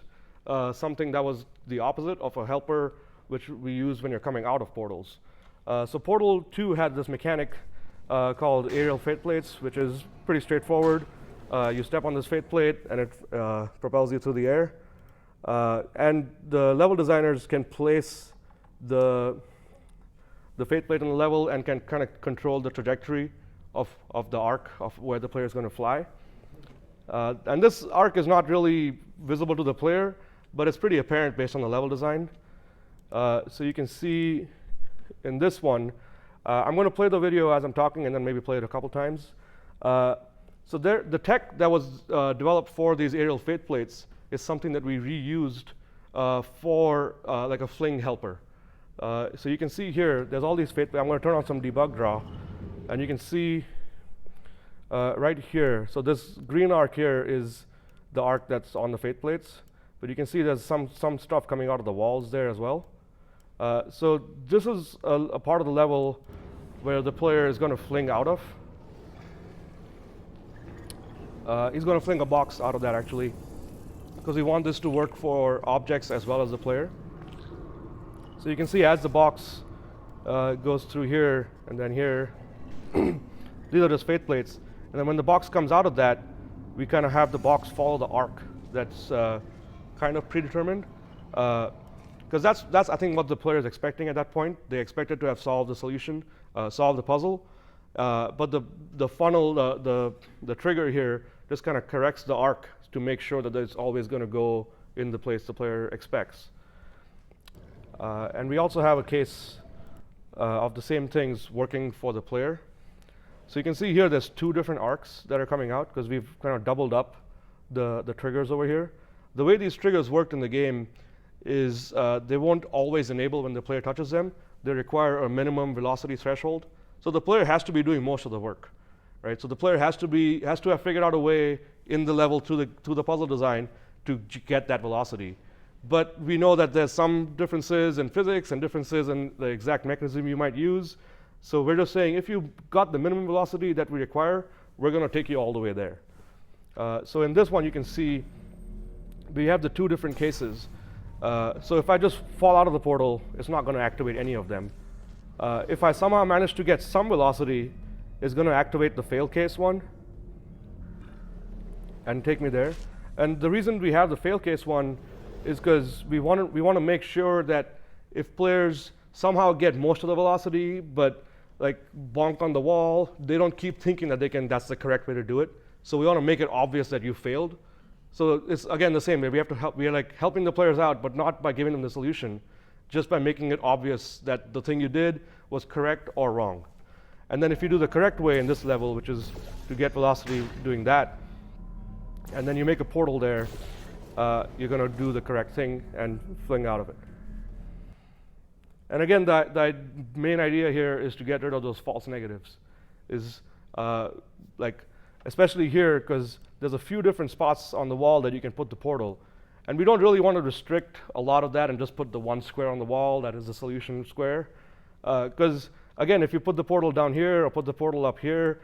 something that was the opposite of a helper, which we use when you're coming out of portals. So Portal 2 had this mechanic called aerial fate plates, which is pretty straightforward. You step on this fate plate, and it propels you through the air. And the level designers can place the fate plate on the level and can kind of control the trajectory of the arc of where the player is going to fly. And this arc is not really visible to the player, but it's pretty apparent based on the level design. So you can see in this one, I'm going to play the video as I'm talking and then maybe play it a couple times. So the tech that was developed for these aerial fate plates is something that we reused for like a fling helper. So you can see here, there's all these fate plates. I'm going to turn on some debug draw, and you can see right here. So this green arc here is the arc that's on the fate plates, but you can see there's some stuff coming out of the walls there as well. So this is a part of the level where the player is going to fling out of. He's going to fling a box out of that actually, because we want this to work for objects as well as the player. So you can see as the box goes through here and then here, these are just fate plates. And then when the box comes out of that, we kind of have the box follow the arc that's kind of predetermined. Because that's I think what the player is expecting at that point. They expected to have solved the solution, solved the puzzle. But the funnel, the trigger here just kind of corrects the arc to make sure that it's always going to go in the place the player expects. And we also have a case of the same things working for the player. So you can see here there's two different arcs that are coming out because we've kind of doubled up the triggers over here. The way these triggers worked in the game is they won't always enable when the player touches them. They require a minimum velocity threshold. So the player has to be doing most of the work, right? So the player has to have figured out a way in the level through the puzzle design to get that velocity. But we know that there's some differences in physics and differences in the exact mechanism you might use. So we're just saying if you got the minimum velocity that we require, we're going to take you all the way there. So in this one, you can see we have the two different cases. So if I just fall out of the portal, it's not going to activate any of them. If I somehow manage to get some velocity, it's going to activate the fail case one and take me there. And the reason we have the fail case one is because we want to make sure that if players somehow get most of the velocity, but like bonk on the wall, they don't keep thinking that that's the correct way to do it. So we want to make it obvious that you failed. So it's again the same way. We have to help. We are like helping the players out, but not by giving them the solution, just by making it obvious that the thing you did was correct or wrong. And then if you do the correct way in this level, which is to get velocity doing that, and then you make a portal there, you're going to do the correct thing and fling out of it. And again, the main idea here is to get rid of those false negatives. Is like, especially here, because there's a few different spots on the wall that you can put the portal. And we don't really want to restrict a lot of that and just put the one square on the wall that is the solution square. Because again, if you put the portal down here or put the portal up here,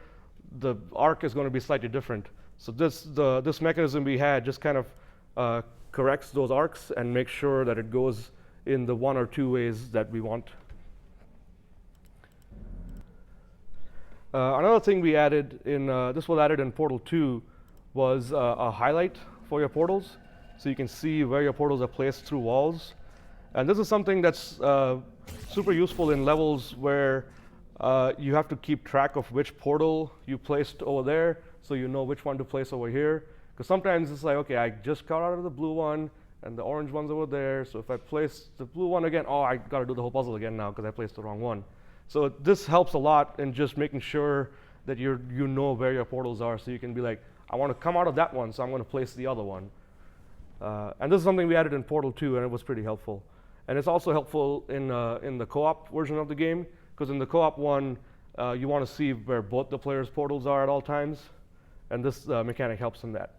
the arc is going to be slightly different. So this mechanism we had just kind of corrects those arcs and makes sure that it goes in the one or two ways that we want. Another thing we added in, this was added in Portal 2, was a highlight for your portals. So you can see where your portals are placed through walls. And this is something that's super useful in levels where you have to keep track of which portal you placed over there, so you know which one to place over here. Because sometimes it's like, okay, I just got out of the blue one, and the orange one's over there. So if I place the blue one again, oh, I got to do the whole puzzle again now because I placed the wrong one. So this helps a lot in just making sure that you know where your portals are. So you can be like, I want to come out of that one, so I'm going to place the other one. And this is something we added in Portal 2, and it was pretty helpful. And it's also helpful in the co-op version of the game, because in the co-op one, you want to see where both the players' portals are at all times. And this mechanic helps in that.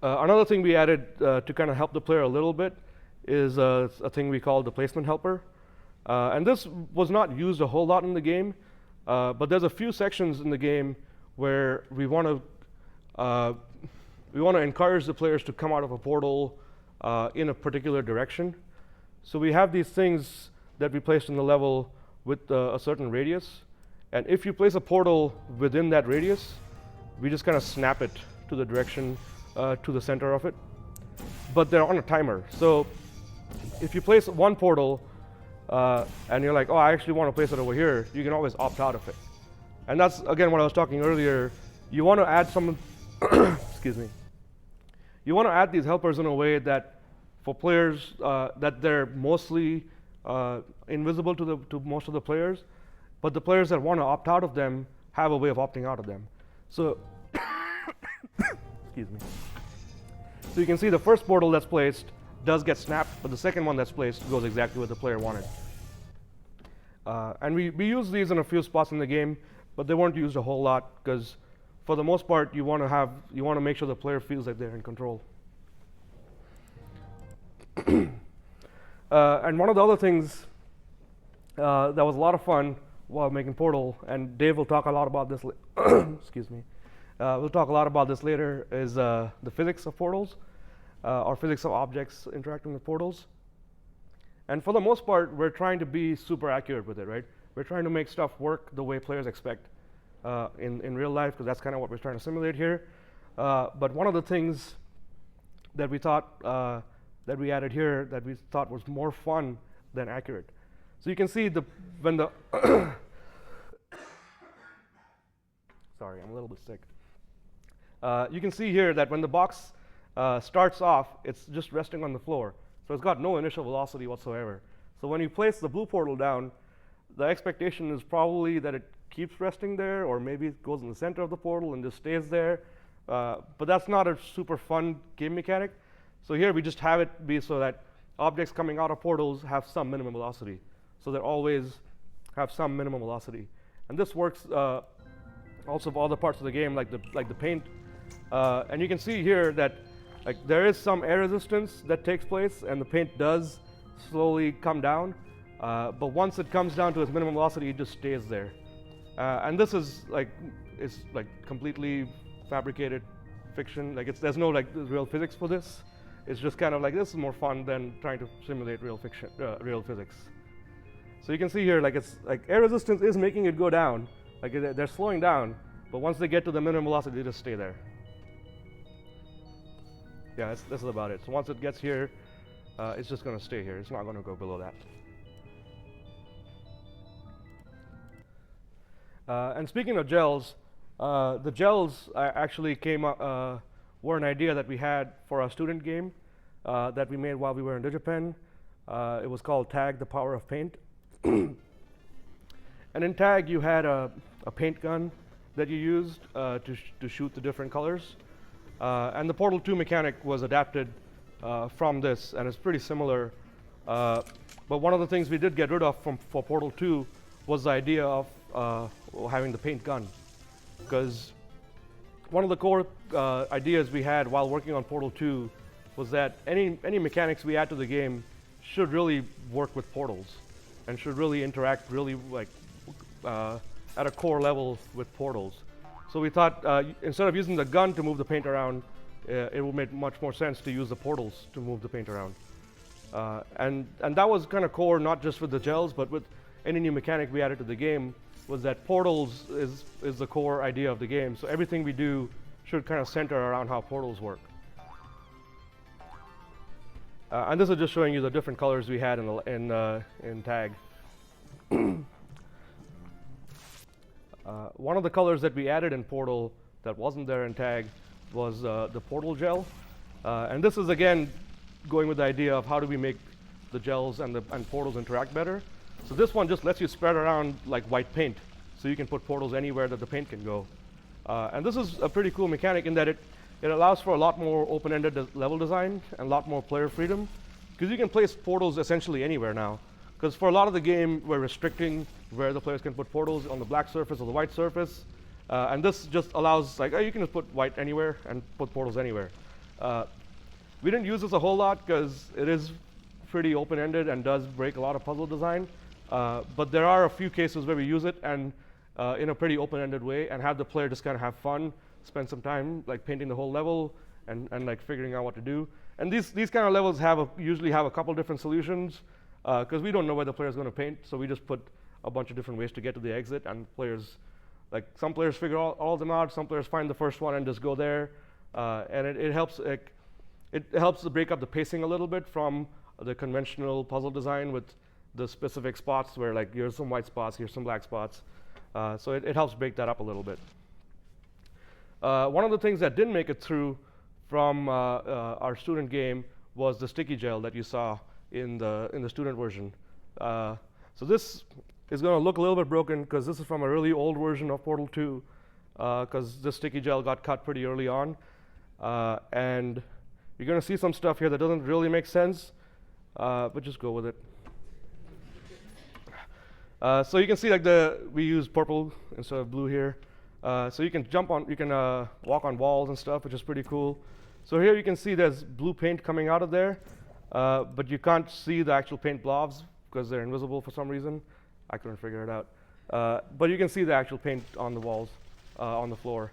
Another thing we added to kind of help the player a little bit is a thing we call the placement helper. And this was not used a whole lot in the game, but there's a few sections in the game where we want to encourage the players to come out of a portal in a particular direction. So we have these things that we placed in the level with a certain radius. And if you place a portal within that radius, we just kind of snap it to the direction to the center of it. But they're on a timer. So if you place one portal and you're like, oh, I actually want to place it over here, you can always opt out of it. And that's, again, what I was talking earlier. You want to add some, excuse me. You want to add these helpers in a way that for players that they're mostly invisible to most of the players, but the players that want to opt out of them have a way of opting out of them. So, excuse me. So you can see the first portal that's placed does get snapped, but the second one that's placed goes exactly what the player wanted. And we use these in a few spots in the game, but they weren't used a whole lot because, for the most part, you want to make sure the player feels like they're in control. And one of the other things that was a lot of fun while making Portal, and Dave will talk a lot about this. Excuse me. We'll talk a lot about this later. Is the physics of portals, or physics of objects interacting with portals. And for the most part, we're trying to be super accurate with it, right? We're trying to make stuff work the way players expect in real life, because that's kind of what we're trying to simulate here. But one of the things that we thought that we added here that we thought was more fun than accurate. So you can see when the sorry, I'm a little bit sick. You can see here that when the box starts off, it's just resting on the floor. So it's got no initial velocity whatsoever. So when you place the blue portal down, the expectation is probably that it keeps resting there, or maybe it goes in the center of the portal and just stays there. But that's not a super fun game mechanic. So here we just have it be so that objects coming out of portals have some minimum velocity. So they always have some minimum velocity. And this works also for other parts of the game, like the paint. And you can see here that there is some air resistance that takes place, and the paint does slowly come down. But once it comes down to its minimum velocity, it just stays there. And this is completely fabricated fiction. There's no real physics for this. It's just kind of this is more fun than trying to simulate real physics. So you can see here, it's air resistance is making it go down. They're slowing down, but once they get to the minimum velocity, they just stay there. Yeah, this is about it. So once it gets here, it's just going to stay here. It's not going to go below that. And speaking of gels, the gels actually were an idea that we had for a student game that we made while we were in DigiPen. It was called Tag: The Power of Paint. And in Tag, you had a paint gun that you used to shoot the different colors. And the Portal 2 mechanic was adapted from this, and it's pretty similar. But one of the things we did get rid of for Portal 2 was the idea of having the paint gun. Because one of the core ideas we had while working on Portal 2 was that any mechanics we add to the game should really work with portals and should really interact really at a core level with portals. So we thought instead of using the gun to move the paint around, it would make much more sense to use the portals to move the paint around. And that was kind of core, not just with the gels, but with any new mechanic we added to the game, was that portals is the core idea of the game. So everything we do should kind of center around how portals work. And this is just showing you the different colors we had in Tag. One of the colors that we added in Portal that wasn't there in Tag was the Portal gel. And this is, again, going with the idea of how do we make the gels and portals interact better. So this one just lets you spread around like white paint, so you can put portals anywhere that the paint can go. And this is a pretty cool mechanic in that it allows for a lot more open-ended level design and a lot more player freedom, because you can place portals essentially anywhere now. Because for a lot of the game, we're restricting where the players can put portals on the black surface or the white surface. And this just allows, you can just put white anywhere and put portals anywhere. We didn't use this a whole lot because it is pretty open-ended and does break a lot of puzzle design. But there are a few cases where we use it and in a pretty open-ended way and have the player just kind of have fun, spend some time painting the whole level and figuring out what to do. And these kind of levels usually have a couple different solutions because we don't know where the player is going to paint, so we just put a bunch of different ways to get to the exit, and players, some players figure all of them out, some players find the first one and just go there, and it helps to break up the pacing a little bit from the conventional puzzle design with the specific spots where here's some white spots, here's some black spots. So it helps break that up a little bit. One of the things that didn't make it through from our student game was the sticky gel that you saw in the student version. So this is going to look a little bit broken because this is from a really old version of Portal 2, because this sticky gel got cut pretty early on. And you're going to see some stuff here that doesn't really make sense, but just go with it. So you can see like we use purple instead of blue here. So you can walk on walls and stuff, which is pretty cool. So here you can see there's blue paint coming out of there, but you can't see the actual paint blobs because they're invisible for some reason. I couldn't figure it out. But you can see the actual paint on the walls, on the floor.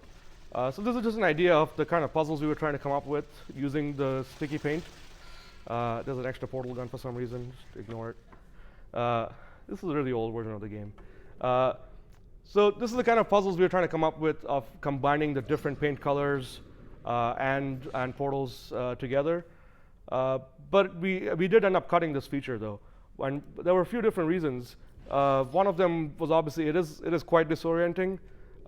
So this is just an idea of the kind of puzzles we were trying to come up with using the sticky paint. There's an extra portal gun for some reason, just ignore it. This is a really old version of the game. So this is the kind of puzzles we were trying to come up with of combining the different paint colors and portals together. But we did end up cutting this feature though. And there were a few different reasons. One of them was obviously it is quite disorienting.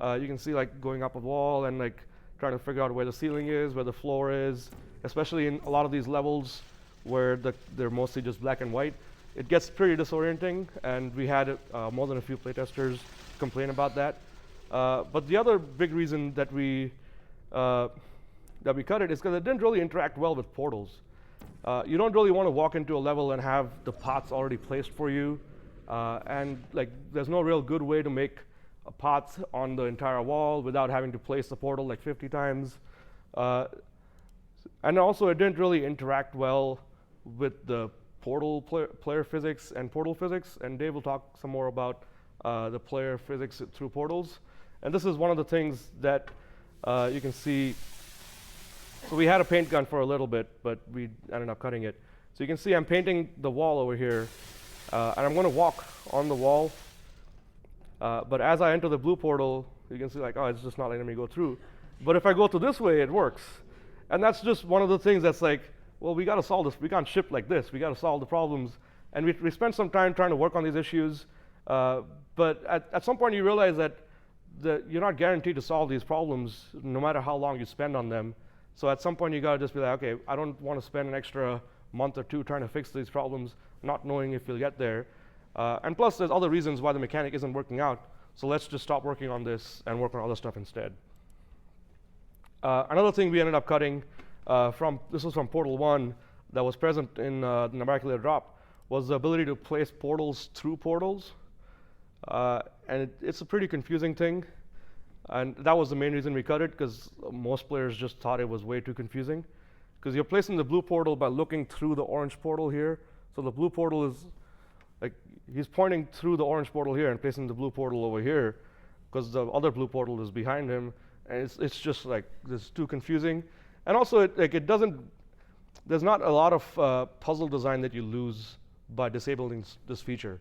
You can see like going up a wall and like trying to figure out where the ceiling is, where the floor is, especially in a lot of these levels where they're mostly just black and white. It gets pretty disorienting, and we had more than a few playtesters complain about that. But the other big reason that we cut it is because it didn't really interact well with portals. You don't really want to walk into a level and have the pots already placed for you, and like there's no real good way to make a pot on the entire wall without having to place the portal like 50 times. And also it didn't really interact well with the portal player physics and portal physics, and Dave will talk some more about the player physics through portals. And this is one of the things that you can see. So we had a paint gun for a little bit, but we ended up cutting it. So you can see I'm painting the wall over here, and I'm going to walk on the wall. But as I enter the blue portal, you can see like, oh, it's just not letting me go through. But if I go to this way, it works. And that's just one of the things that's like, well, we got to solve this. We can't ship like this. We got to solve the problems. And we spent some time trying to work on these issues. But at some point, you realize that you're not guaranteed to solve these problems no matter how long you spend on them. So at some point, you got to just be like, okay, I don't want to spend an extra month or two trying to fix these problems, not knowing if you'll get there. And plus, there's other reasons why the mechanic isn't working out. So let's just stop working on this and work on other stuff instead. Another thing we ended up cutting this was from Portal 1 that was present in the Miraculous Drop, was the ability to place portals through portals. And it's a pretty confusing thing. And that was the main reason we cut it, because most players just thought it was way too confusing. Because you're placing the blue portal by looking through the orange portal here. So the blue portal is, like, he's pointing through the orange portal here and placing the blue portal over here, because the other blue portal is behind him. And it's just like, it's too confusing. And also, there's not a lot of puzzle design that you lose by disabling this feature.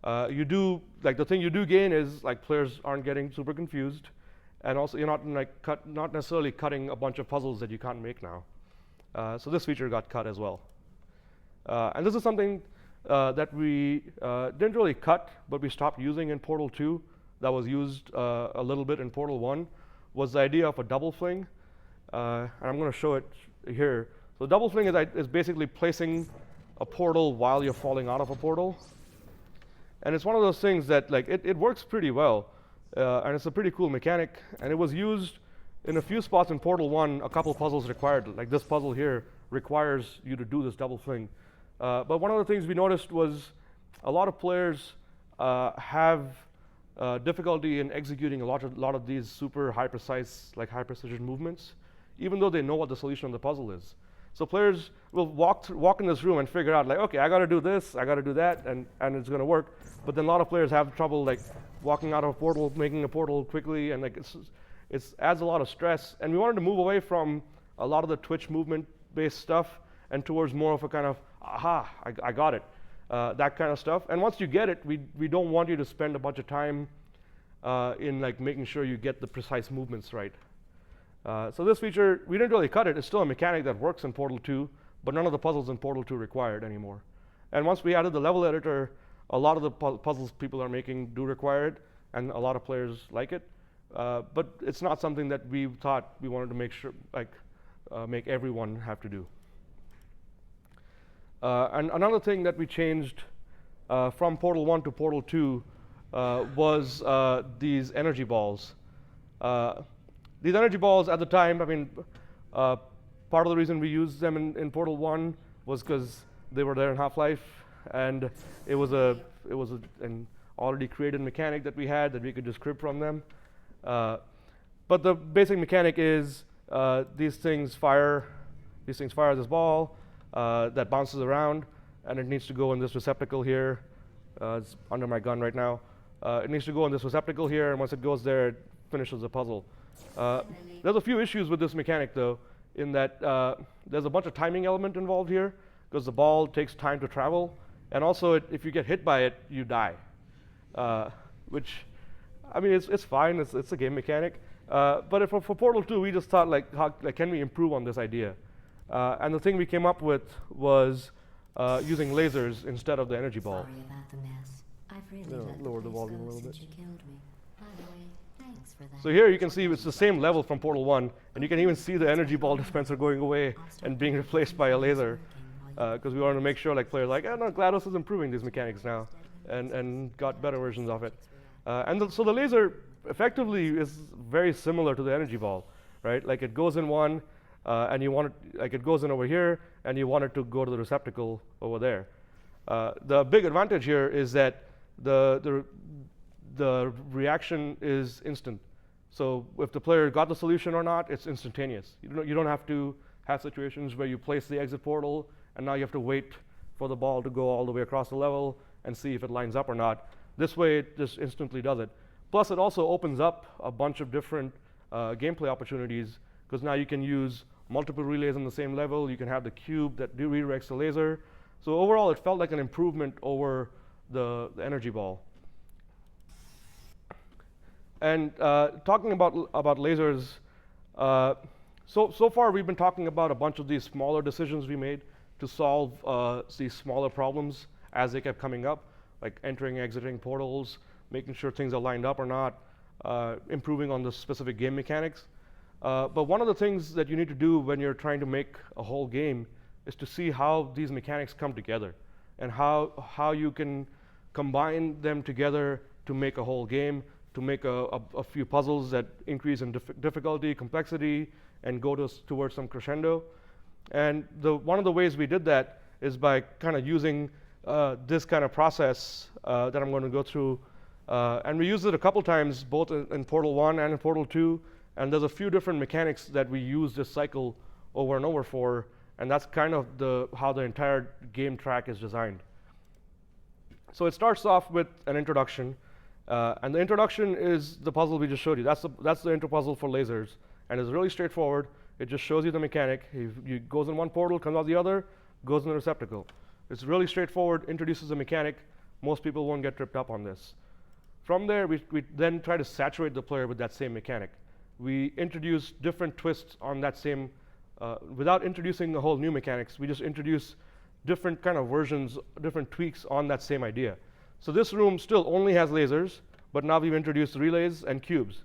The thing you do gain is like players aren't getting super confused, and also you're not necessarily cutting a bunch of puzzles that you can't make now. So this feature got cut as well. And this is something that we didn't really cut, but we stopped using in Portal 2. That was used a little bit in Portal 1, was the idea of a double fling. And I'm going to show it here. So double fling is basically placing a portal while you're falling out of a portal. And it's one of those things that like it works pretty well. And it's a pretty cool mechanic. And it was used in a few spots in Portal 1. A couple puzzles required, like this puzzle here, requires you to do this double fling. But one of the things we noticed was a lot of players have difficulty in executing a lot of these super high precision movements, even though they know what the solution of the puzzle is. So players will walk in this room and figure out like, okay, I got to do this, I got to do that, and it's going to work. But then a lot of players have trouble like walking out of a portal, making a portal quickly, and like it adds a lot of stress. And we wanted to move away from a lot of the Twitch movement-based stuff and towards more of a kind of, aha, I got it, that kind of stuff. And once you get it, we don't want you to spend a bunch of time in like making sure you get the precise movements right. So this feature, we didn't really cut it. It's still a mechanic that works in Portal 2, but none of the puzzles in Portal 2 require it anymore. And once we added the level editor, a lot of the puzzles people are making do require it, and a lot of players like it. But it's not something that we thought we wanted to make sure, make everyone have to do. And another thing that we changed from Portal 1 to Portal 2 was these energy balls. These energy balls at the time, I mean, part of the reason we used them in Portal 1 was because they were there in Half-Life, and it was an already created mechanic that we had that we could just crib from them. But the basic mechanic is these things fire this ball that bounces around, and it needs to go in this receptacle here. It's under my gun right now. It needs to go in this receptacle here, and once it goes there, it finishes the puzzle. There's a few issues with this mechanic, though, in that there's a bunch of timing element involved here, because the ball takes time to travel, and also if you get hit by it, you die. Which, I mean, it's fine. It's a game mechanic. But for Portal 2, we just thought, can we improve on this idea? And the thing we came up with was using lasers instead of the energy ball. Sorry about the mess. I've really let Lower the place volume go a little since bit. you killed me. By the way, thanks for that. So here you can see it's the same level from Portal 1, and you can even see the energy ball dispenser going away and being replaced by a laser, because we wanted to make sure players no, GLaDOS is improving these mechanics now, and got better versions of it. So the laser effectively is very similar to the energy ball, right? Like it goes in one, and you want it, it goes in over here, and you want it to go to the receptacle over there. The big advantage here is that the reaction is instant. So if the player got the solution or not, it's instantaneous. You don't have to have situations where you place the exit portal, and now you have to wait for the ball to go all the way across the level and see if it lines up or not. This way, it just instantly does it. Plus, it also opens up a bunch of different gameplay opportunities, because now you can use multiple relays on the same level. You can have the cube that redirects the laser. So overall, it felt like an improvement over the energy ball. And talking about lasers, so far we've been talking about a bunch of these smaller decisions we made to solve these smaller problems as they kept coming up, like entering, exiting portals, making sure things are lined up or not, improving on the specific game mechanics. But one of the things that you need to do when you're trying to make a whole game is to see how these mechanics come together, and how you can combine them together to make a whole game, to make a few puzzles that increase in difficulty, complexity, and go towards some crescendo. And one of the ways we did that is by kind of using this kind of process that I'm going to go through. And we used it a couple times, both in Portal 1 and in Portal 2. And there's a few different mechanics that we use this cycle over and over for. And that's kind of how the entire game track is designed. So it starts off with an introduction. And the introduction is the puzzle we just showed you. That's the intro puzzle for lasers. And it's really straightforward. It just shows you the mechanic. It goes in one portal, comes out the other, goes in the receptacle. It's really straightforward, introduces a mechanic. Most people won't get tripped up on this. From there, we then try to saturate the player with that same mechanic. We introduce different twists on that same, without introducing a whole new mechanics, we just introduce different kind of versions, different tweaks on that same idea. So this room still only has lasers, but now we've introduced relays and cubes.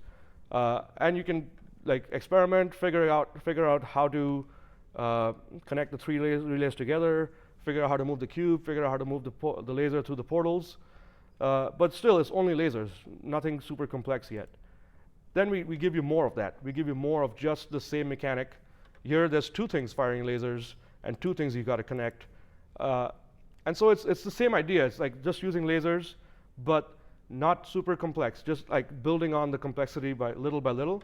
And you can experiment, figure out how to connect the three relays together, figure out how to move the cube, figure out how to move the laser through the portals. But still, it's only lasers, nothing super complex yet. Then we give you more of that. We give you more of just the same mechanic. Here, there's two things firing lasers and two things you've got to connect. And so it's the same idea. It's like just using lasers, but not super complex, just like building on the complexity by little,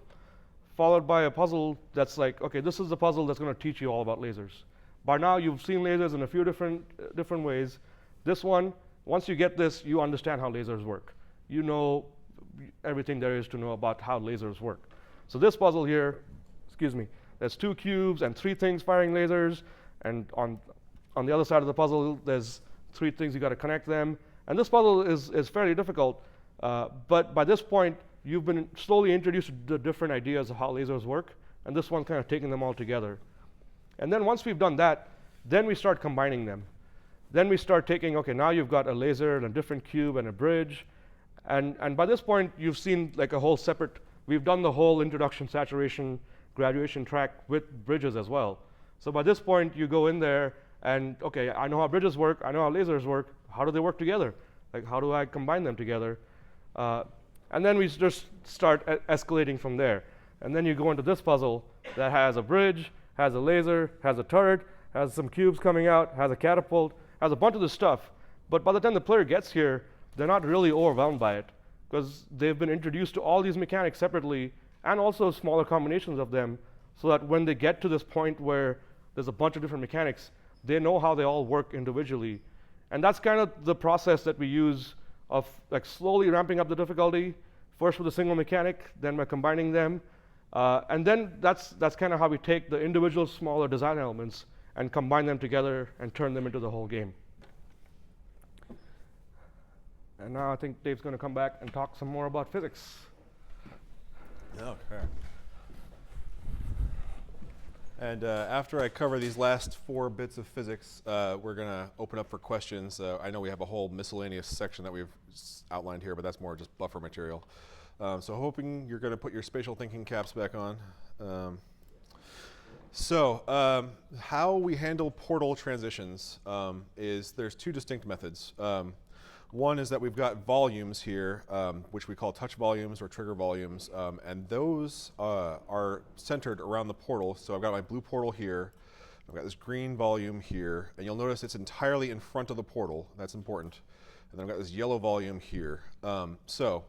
followed by a puzzle that's like, okay, this is the puzzle that's going to teach you all about lasers. By now, you've seen lasers in a few different ways. This one, once you get this, you understand how lasers work. You know everything there is to know about how lasers work. So this puzzle here, there's two cubes and three things firing lasers, and on the other side of the puzzle, there's three things you got to connect them. And this puzzle is fairly difficult, but by this point, you've been slowly introduced to the different ideas of how lasers work, and this one kind of taking them all together. And then once we've done that, then we start combining them. Then we start taking, okay, now you've got a laser and a different cube and a bridge. And by this point, you've seen like a whole separate, we've done the whole introduction, saturation, graduation track with bridges as well. So by this point, you go in there And okay, I know how bridges work, I know how lasers work, how do they work together? Like, how do I combine them together? And then we just start escalating from there. And then you go into this puzzle that has a bridge, has a laser, has a turret, has some cubes coming out, has a catapult, has a bunch of this stuff. But by the time the player gets here, they're not really overwhelmed by it, because they've been introduced to all these mechanics separately, and also smaller combinations of them, so that when they get to this point where there's a bunch of different mechanics, they know how they all work individually. And that's kind of the process that we use of like slowly ramping up the difficulty, first with a single mechanic, then by combining them. And then that's kind of how we take the individual smaller design elements and combine them together and turn them into the whole game. And now I think Dave's going to come back and talk some more about physics. Okay. And after I cover these last 4 bits of physics, we're going to open up for questions. I know we have a whole miscellaneous section that we've outlined here, but that's more just buffer material. So hoping you're going to put your spatial thinking caps back on. How we handle portal transitions is there's 2 distinct methods. One is that we've got volumes here, which we call touch volumes or trigger volumes, and those are centered around the portal. So I've got my blue portal here, I've got this green volume here, and you'll notice it's entirely in front of the portal. That's important. And then I've got this yellow volume here. So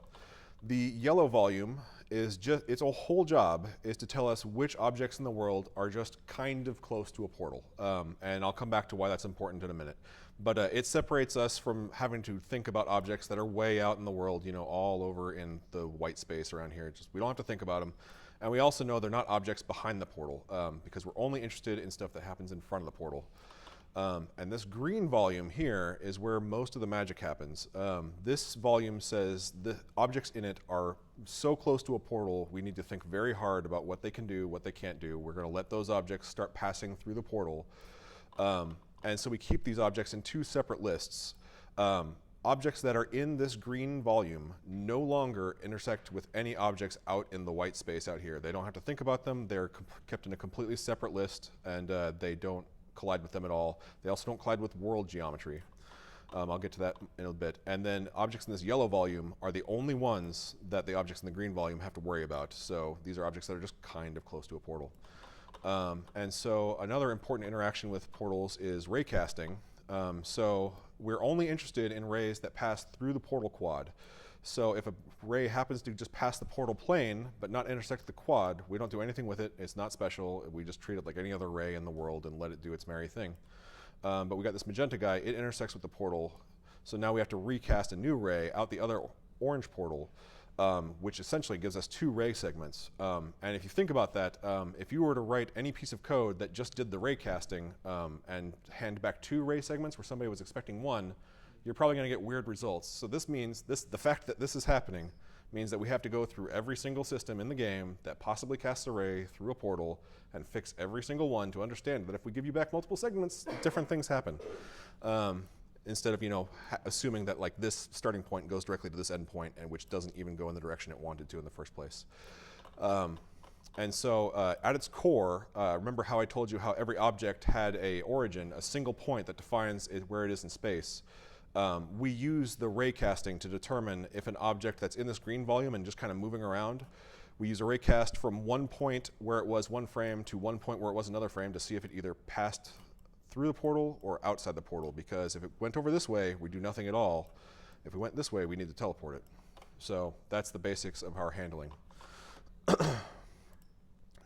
the yellow volume is just, its whole job is to tell us which objects in the world are just kind of close to a portal. And I'll come back to why that's important in a minute. But it separates us from having to think about objects that are way out in the world, you know, all over in the white space around here. Just, we don't have to think about them. And we also know they're not objects behind the portal, because we're only interested in stuff that happens in front of the portal. And this green volume here is where most of the magic happens. This volume says the objects in it are so close to a portal, we need to think very hard about what they can do, what they can't do. We're going to let those objects start passing through the portal. And so we keep these objects in 2 separate lists. Objects that are in this green volume no longer intersect with any objects out in the white space out here. They don't have to think about them. They're kept in a completely separate list, and they don't collide with them at all. They also don't collide with world geometry. I'll get to that in a bit. And then objects in this yellow volume are the only ones that the objects in the green volume have to worry about. So these are objects that are just kind of close to a portal. And so another important interaction with portals is ray casting. So we're only interested in rays that pass through the portal quad. So if a ray happens to just pass the portal plane but not intersect the quad, we don't do anything with it. It's not special. We just treat it like any other ray in the world and let it do its merry thing. But we got this magenta guy. It intersects with the portal. So now we have to recast a new ray out the other orange portal, which essentially gives us 2 ray segments. And if you think about that, if you were to write any piece of code that just did the ray casting and hand back 2 ray segments where somebody was expecting 1, you're probably going to get weird results. So this means, the fact that this is happening means that we have to go through every single system in the game that possibly casts a ray through a portal and fix every single one to understand that if we give you back multiple segments, different things happen. Instead of, you know, assuming that like this starting point goes directly to this end point, and which doesn't even go in the direction it wanted to in the first place. And so at its core, remember how I told you how every object had a origin, a single point that defines where it is in space. We use the ray casting to determine if an object that's in this green volume and just kind of moving around, we use a ray cast from one point where it was one frame to one point where it was another frame to see if it either passed through the portal or outside the portal, because if it went over this way, we do nothing at all. If it went this way, we need to teleport it. So that's the basics of our handling.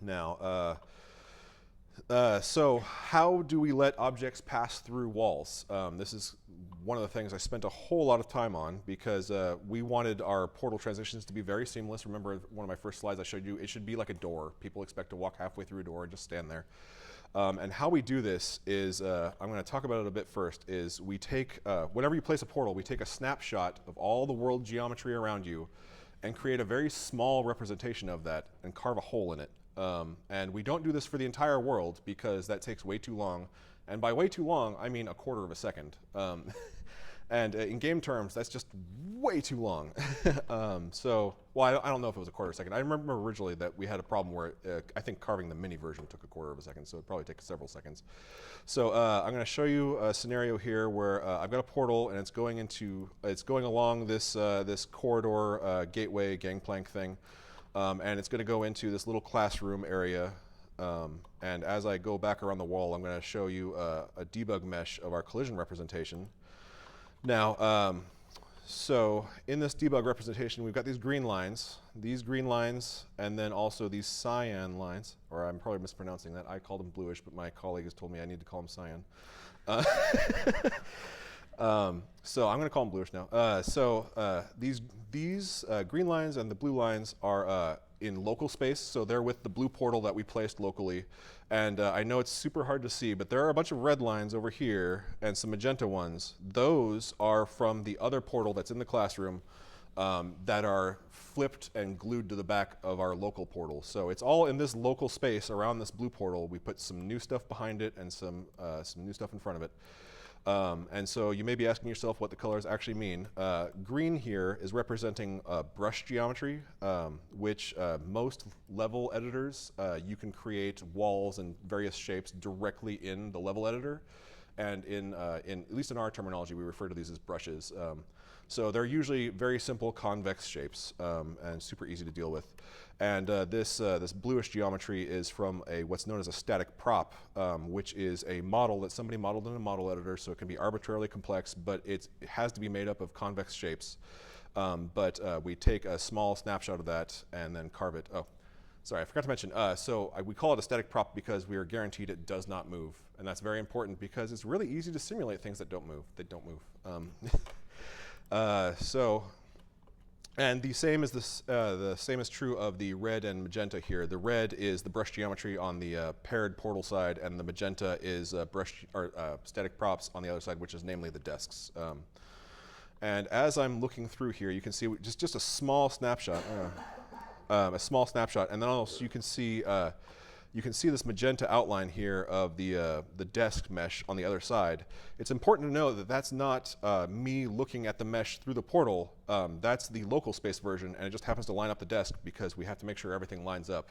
Now, so how do we let objects pass through walls? This is one of the things I spent a whole lot of time on, because we wanted our portal transitions to be very seamless. Remember one of my first slides I showed you, it should be like a door. People expect to walk halfway through a door and just stand there. And how we do this is, I'm going to talk about it a bit first, is we take, whenever you place a portal, we take a snapshot of all the world geometry around you and create a very small representation of that and carve a hole in it. And we don't do this for the entire world because that takes way too long. And by way too long, I mean a quarter of a second. And in game terms, that's just way too long. Well, I don't know if it was a quarter of a second. I remember originally that we had a problem where I think carving the mini version took a quarter of a second, so it'd probably take several seconds. So I'm going to show you a scenario here where I've got a portal and it's going along this this corridor gateway gangplank thing, and it's going to go into this little classroom area. And as I go back around the wall, I'm going to show you a debug mesh of our collision representation. Now, so in this debug representation, we've got these green lines, and then also these cyan lines, or I'm probably mispronouncing that. I called them bluish, but my colleague has told me I need to call them cyan. So I'm going to call them bluish now. These green lines and the blue lines are in local space, so they're with the blue portal that we placed locally. And I know it's super hard to see, but there are a bunch of red lines over here and some magenta ones. Those are from the other portal that's in the classroom that are flipped and glued to the back of our local portal. So it's all in this local space around this blue portal. We put some new stuff behind it and some new stuff in front of it. And so you may be asking yourself what the colors actually mean. Green here is representing brush geometry, which most level editors, you can create walls and various shapes directly in the level editor. And at least in our terminology, we refer to these as brushes. So they're usually very simple convex shapes and super easy to deal with. And this bluish geometry is from what's known as a static prop, which is a model that somebody modeled in a model editor, so it can be arbitrarily complex, but it has to be made up of convex shapes. But we take a small snapshot of that and then carve it. Oh, sorry, I forgot to mention. We call it a static prop because we are guaranteed it does not move. And that's very important because it's really easy to simulate things that don't move. And the same is true of the red and magenta here. The red is the brush geometry on the paired portal side, and the magenta is static props on the other side, which is namely the desks. And as I'm looking through here, you can see just a small snapshot, and then also you can see this magenta outline here of the desk mesh on the other side. It's important to know that that's not me looking at the mesh through the portal. That's the local space version, and it just happens to line up the desk because we have to make sure everything lines up.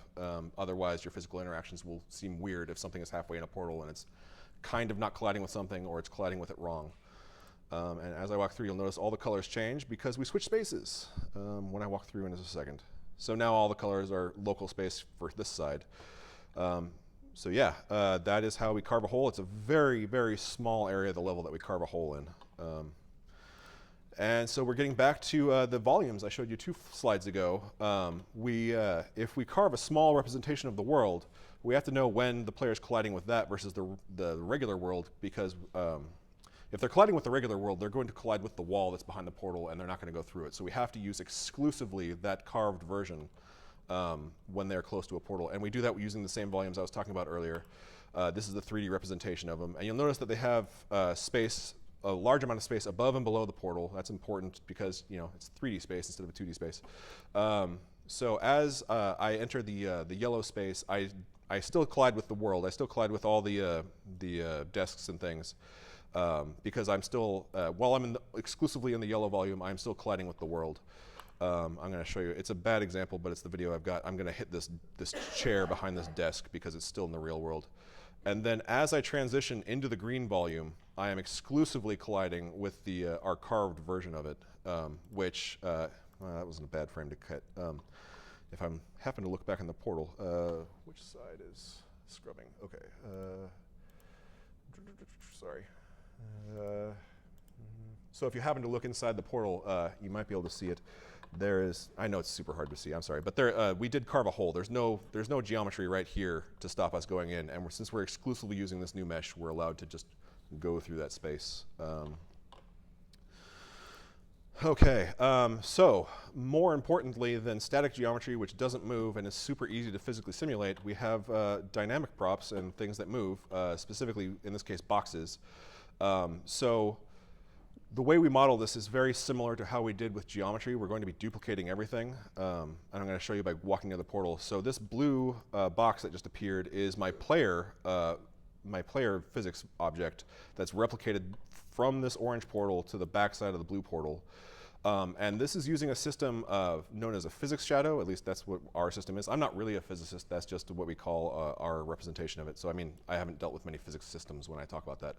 Otherwise, your physical interactions will seem weird if something is halfway in a portal and it's kind of not colliding with something or it's colliding with it wrong. And as I walk through, you'll notice all the colors change because we switch spaces when I walk through in just a second. So now all the colors are local space for this side. So yeah, that is how we carve a hole. It's a very, very small area of the level that we carve a hole in. And so we're getting back to the volumes I showed you 2 slides ago. If we carve a small representation of the world, we have to know when the player is colliding with that versus the regular world, because if they're colliding with the regular world, they're going to collide with the wall that's behind the portal, and they're not going to go through it. So we have to use exclusively that carved version when they're close to a portal. And we do that using the same volumes I was talking about earlier. This is the 3D representation of them. And you'll notice that they have a large amount of space above and below the portal. That's important because it's 3D space instead of a 2D space. So as I enter the yellow space, I still collide with the world. I still collide with all the desks and things. Because I'm still, while I'm exclusively in the yellow volume, I'm still colliding with the world. I'm going to show you. It's a bad example, but it's the video I've got. I'm going to hit this chair behind this desk because it's still in the real world. And then as I transition into the green volume, I am exclusively colliding with our carved version of it, which, well, that wasn't a bad frame to cut. If I happen to look back in the portal, which side is scrubbing? Okay. Sorry. So if you happen to look inside the portal, you might be able to see it. I know it's super hard to see, I'm sorry, but we did carve a hole. There's no geometry right here to stop us going in, and since we're exclusively using this new mesh, we're allowed to just go through that space. Okay, so more importantly than static geometry, which doesn't move and is super easy to physically simulate, we have dynamic props and things that move, specifically, in this case, boxes. So the way we model this is very similar to how we did with geometry. We're going to be duplicating everything, and I'm going to show you by walking near the portal. So this blue box that just appeared is my player my player physics object that's replicated from this orange portal to the backside of the blue portal. And this is using a system known as a physics shadow. At least that's what our system is. I'm not really a physicist. That's just what we call our representation of it. So I mean, I haven't dealt with many physics systems when I talk about that.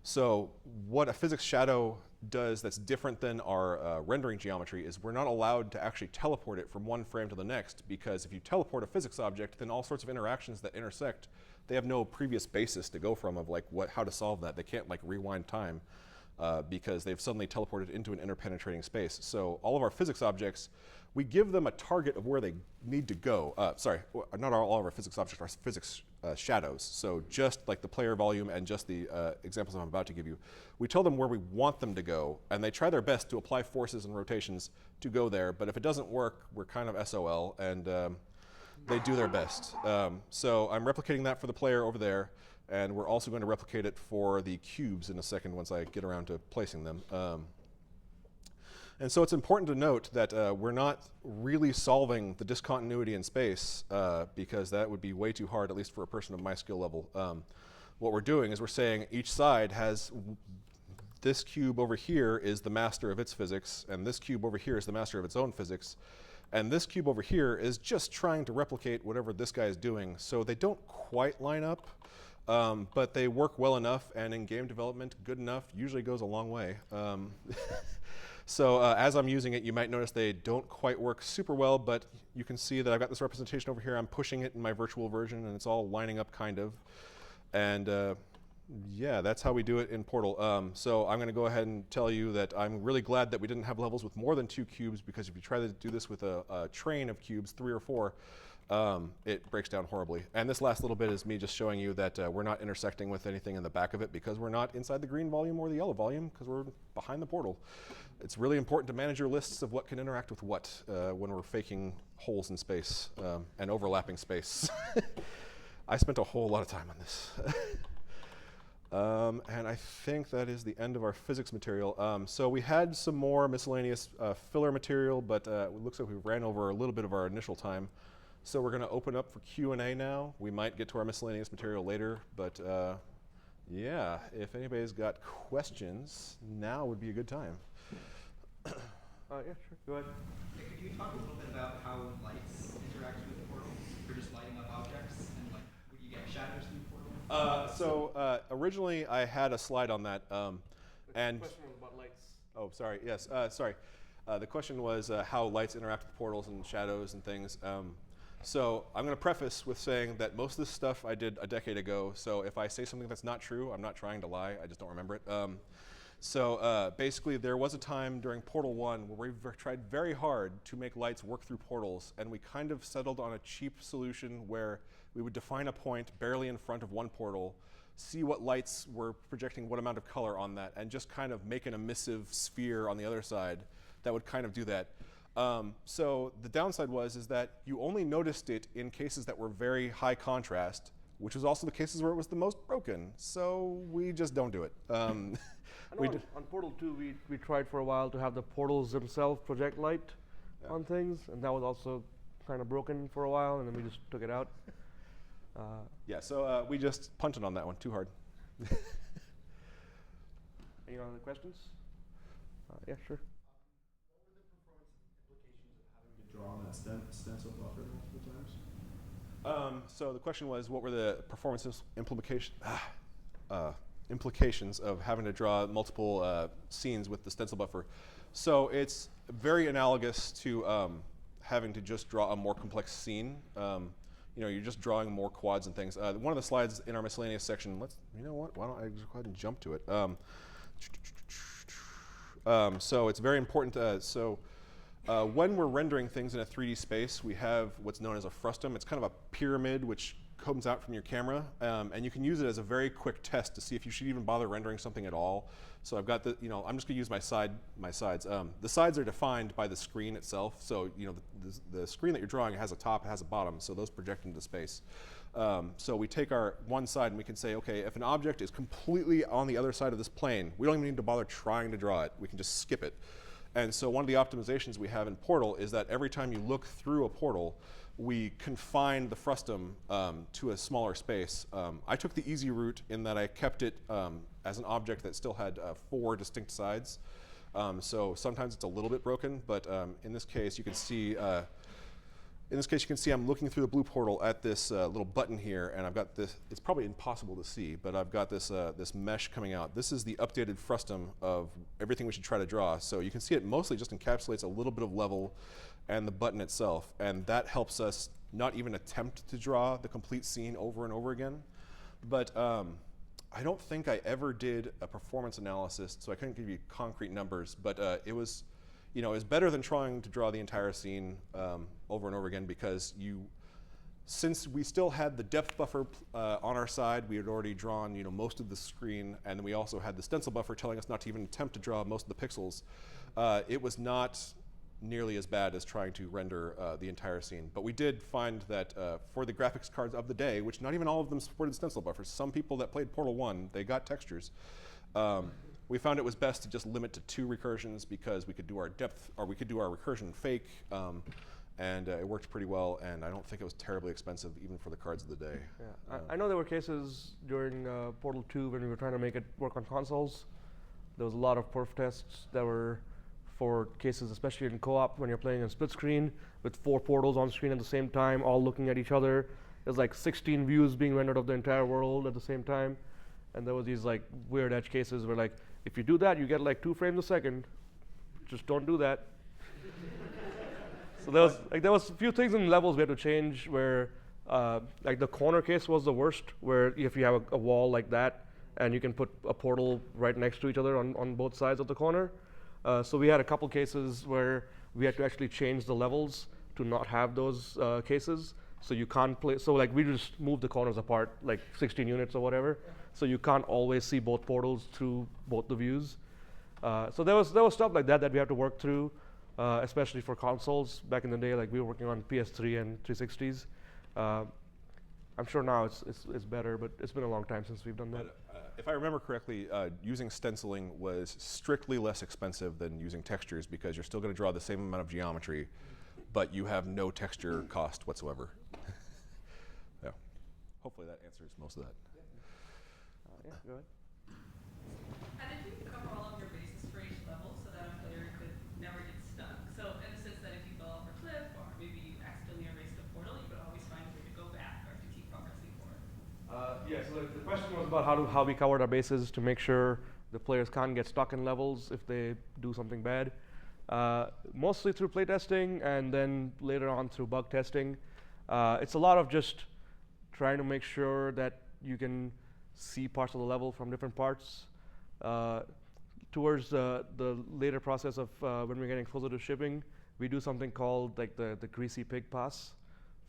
So what a physics shadow does that's different than our rendering geometry is we're not allowed to actually teleport it from one frame to the next, because if you teleport a physics object, then all sorts of interactions that intersect, they have no previous basis to go from of like how to solve that. They can't like rewind time because they've suddenly teleported into an interpenetrating space. So all of our physics objects, we give them a target of where they need to go. Sorry, not all of our physics objects, our physics shadows. So just like the player volume and just the examples I'm about to give you, we tell them where we want them to go, and they try their best to apply forces and rotations to go there. But if it doesn't work, we're kind of SOL, and they do their best. So I'm replicating that for the player over there, and we're also going to replicate it for the cubes in a second once I get around to placing them. And so it's important to note that we're not really solving the discontinuity in space because that would be way too hard, at least for a person of my skill level. What we're doing is we're saying each side has this cube over here is the master of its physics, and this cube over here is the master of its own physics, and this cube over here is just trying to replicate whatever this guy is doing. So they don't quite line up, but they work well enough, and in game development, good enough usually goes a long way. So as I'm using it, you might notice they don't quite work super well, but you can see that I've got this representation over here. I'm pushing it in my virtual version, and it's all lining up kind of. And yeah, that's how we do it in Portal. So I'm going to go ahead and tell you that I'm really glad that we didn't have levels with more than 2 cubes, because if you try to do this with a train of cubes, 3 or 4, it breaks down horribly. And this last little bit is me just showing you that we're not intersecting with anything in the back of it, because we're not inside the green volume or the yellow volume, because we're behind the portal. It's really important to manage your lists of what can interact with what when we're faking holes in space and overlapping space. I spent a whole lot of time on this. And I think that is the end of our physics material. So we had some more miscellaneous filler material, but it looks like we ran over a little bit of our initial time. So we're going to open up for Q&A now. We might get to our miscellaneous material later, but yeah, if anybody's got questions, now would be a good time. Yeah, sure. Go ahead. Could you talk a little bit about how lights interact with the portal for just lighting up objects, and like would you get shadows in the portal? So originally I had a slide on that, and The question was about lights. oh, sorry. Yes, sorry. The question was how lights interact with portals and shadows and things. So I'm going to preface with saying that most of this stuff I did a decade ago. So if I say something that's not true, I'm not trying to lie. I just don't remember it. So basically, there was a time during Portal 1 where we tried very hard to make lights work through portals, and we kind of settled on a cheap solution where we would define a point barely in front of one portal, see what lights were projecting what amount of color on that, and just kind of make an emissive sphere on the other side that would kind of do that. So the downside is that you only noticed it in cases that were very high contrast, which was also the cases where it was the most broken. So we just don't do it. On Portal 2, we tried for a while to have the portals themselves project light on things, and that was also kind of broken for a while, and then we just took it out. Yeah, so we just punted on that one too hard. Any other questions? Yeah, sure. What were the performance implications of having to draw on that stencil buffer multiple times? So the question was, what were the performance implications of having to draw multiple scenes with the stencil buffer? So it's very analogous to having to just draw a more complex scene. You know, you're just drawing more quads and things. One of the slides in our miscellaneous section, you know what, why don't I just go ahead and jump to it. So it's very important. When we're rendering things in a 3D space, we have what's known as a frustum. It's kind of a pyramid which comes out from your camera, and you can use it as a very quick test to see if you should even bother rendering something at all. So I've got the, I'm just going to use my sides. The sides are defined by the screen itself. So the screen that you're drawing has a top, it has a bottom, so those project into space. So we take our one side and we can say, okay, if an object is completely on the other side of this plane, we don't even need to bother trying to draw it. We can just skip it. And so one of the optimizations we have in Portal is that every time you look through a portal, we confined the Frustum to a smaller space. I took the easy route in that I kept it as an object that still had 4 distinct sides. So sometimes it's a little bit broken, but in this case you can see I'm looking through the blue portal at this little button here, and I've got this. It's probably impossible to see, but I've got this this mesh coming out. This is the updated Frustum of everything we should try to draw. So you can see it mostly just encapsulates a little bit of level and the button itself, and that helps us not even attempt to draw the complete scene over and over again. But I don't think I ever did a performance analysis, so I couldn't give you concrete numbers, but it was better than trying to draw the entire scene over and over again, because since we still had the depth buffer on our side, we had already drawn most of the screen, and then we also had the stencil buffer telling us not to even attempt to draw most of the pixels. It was not nearly as bad as trying to render the entire scene. But we did find that for the graphics cards of the day, which not even all of them supported stencil buffers, some people that played Portal 1, they got textures. We found it was best to just limit to 2 recursions, because we could do our depth, or we could do our recursion fake, and it worked pretty well, and I don't think it was terribly expensive even for the cards of the day. Yeah. I know there were cases during Portal 2 when we were trying to make it work on consoles. There was a lot of perf tests that were for cases, especially in co-op, when you're playing in split screen with 4 portals on screen at the same time, all looking at each other. There's like 16 views being rendered of the entire world at the same time. And there was these like weird edge cases where like, if you do that, you get like 2 frames a second. Just don't do that. So there was a few things in levels we had to change where like the corner case was the worst, where if you have a wall like that and you can put a portal right next to each other on both sides of the corner. So we had a couple cases where we had to actually change the levels to not have those cases. So you can't play, so like we just moved the corners apart like 16 units or whatever. So you can't always see both portals through both the views. So there was stuff like that we had to work through, especially for consoles. Back in the day, like we were working on PS3 and 360s. I'm sure now it's better, but it's been a long time since we've done that. But, if I remember correctly, using stenciling was strictly less expensive than using textures, because you're still going to draw the same amount of geometry, but you have no texture cost whatsoever. Yeah. Hopefully that answers most of that. Yeah, go ahead. How did you cover all of your bases for each level so that a player could never get stuck? So in the sense that if you fell off a cliff, or maybe you accidentally erased a portal, you could always find a way to go back or to keep progressing forward. Yeah, so the question was about how we covered our bases to make sure the players can't get stuck in levels if they do something bad. Mostly through playtesting, and then later on through bug testing. It's a lot of just trying to make sure that you can see parts of the level from different parts. Towards the later process of when we're getting closer to shipping, we do something called like the greasy pig pass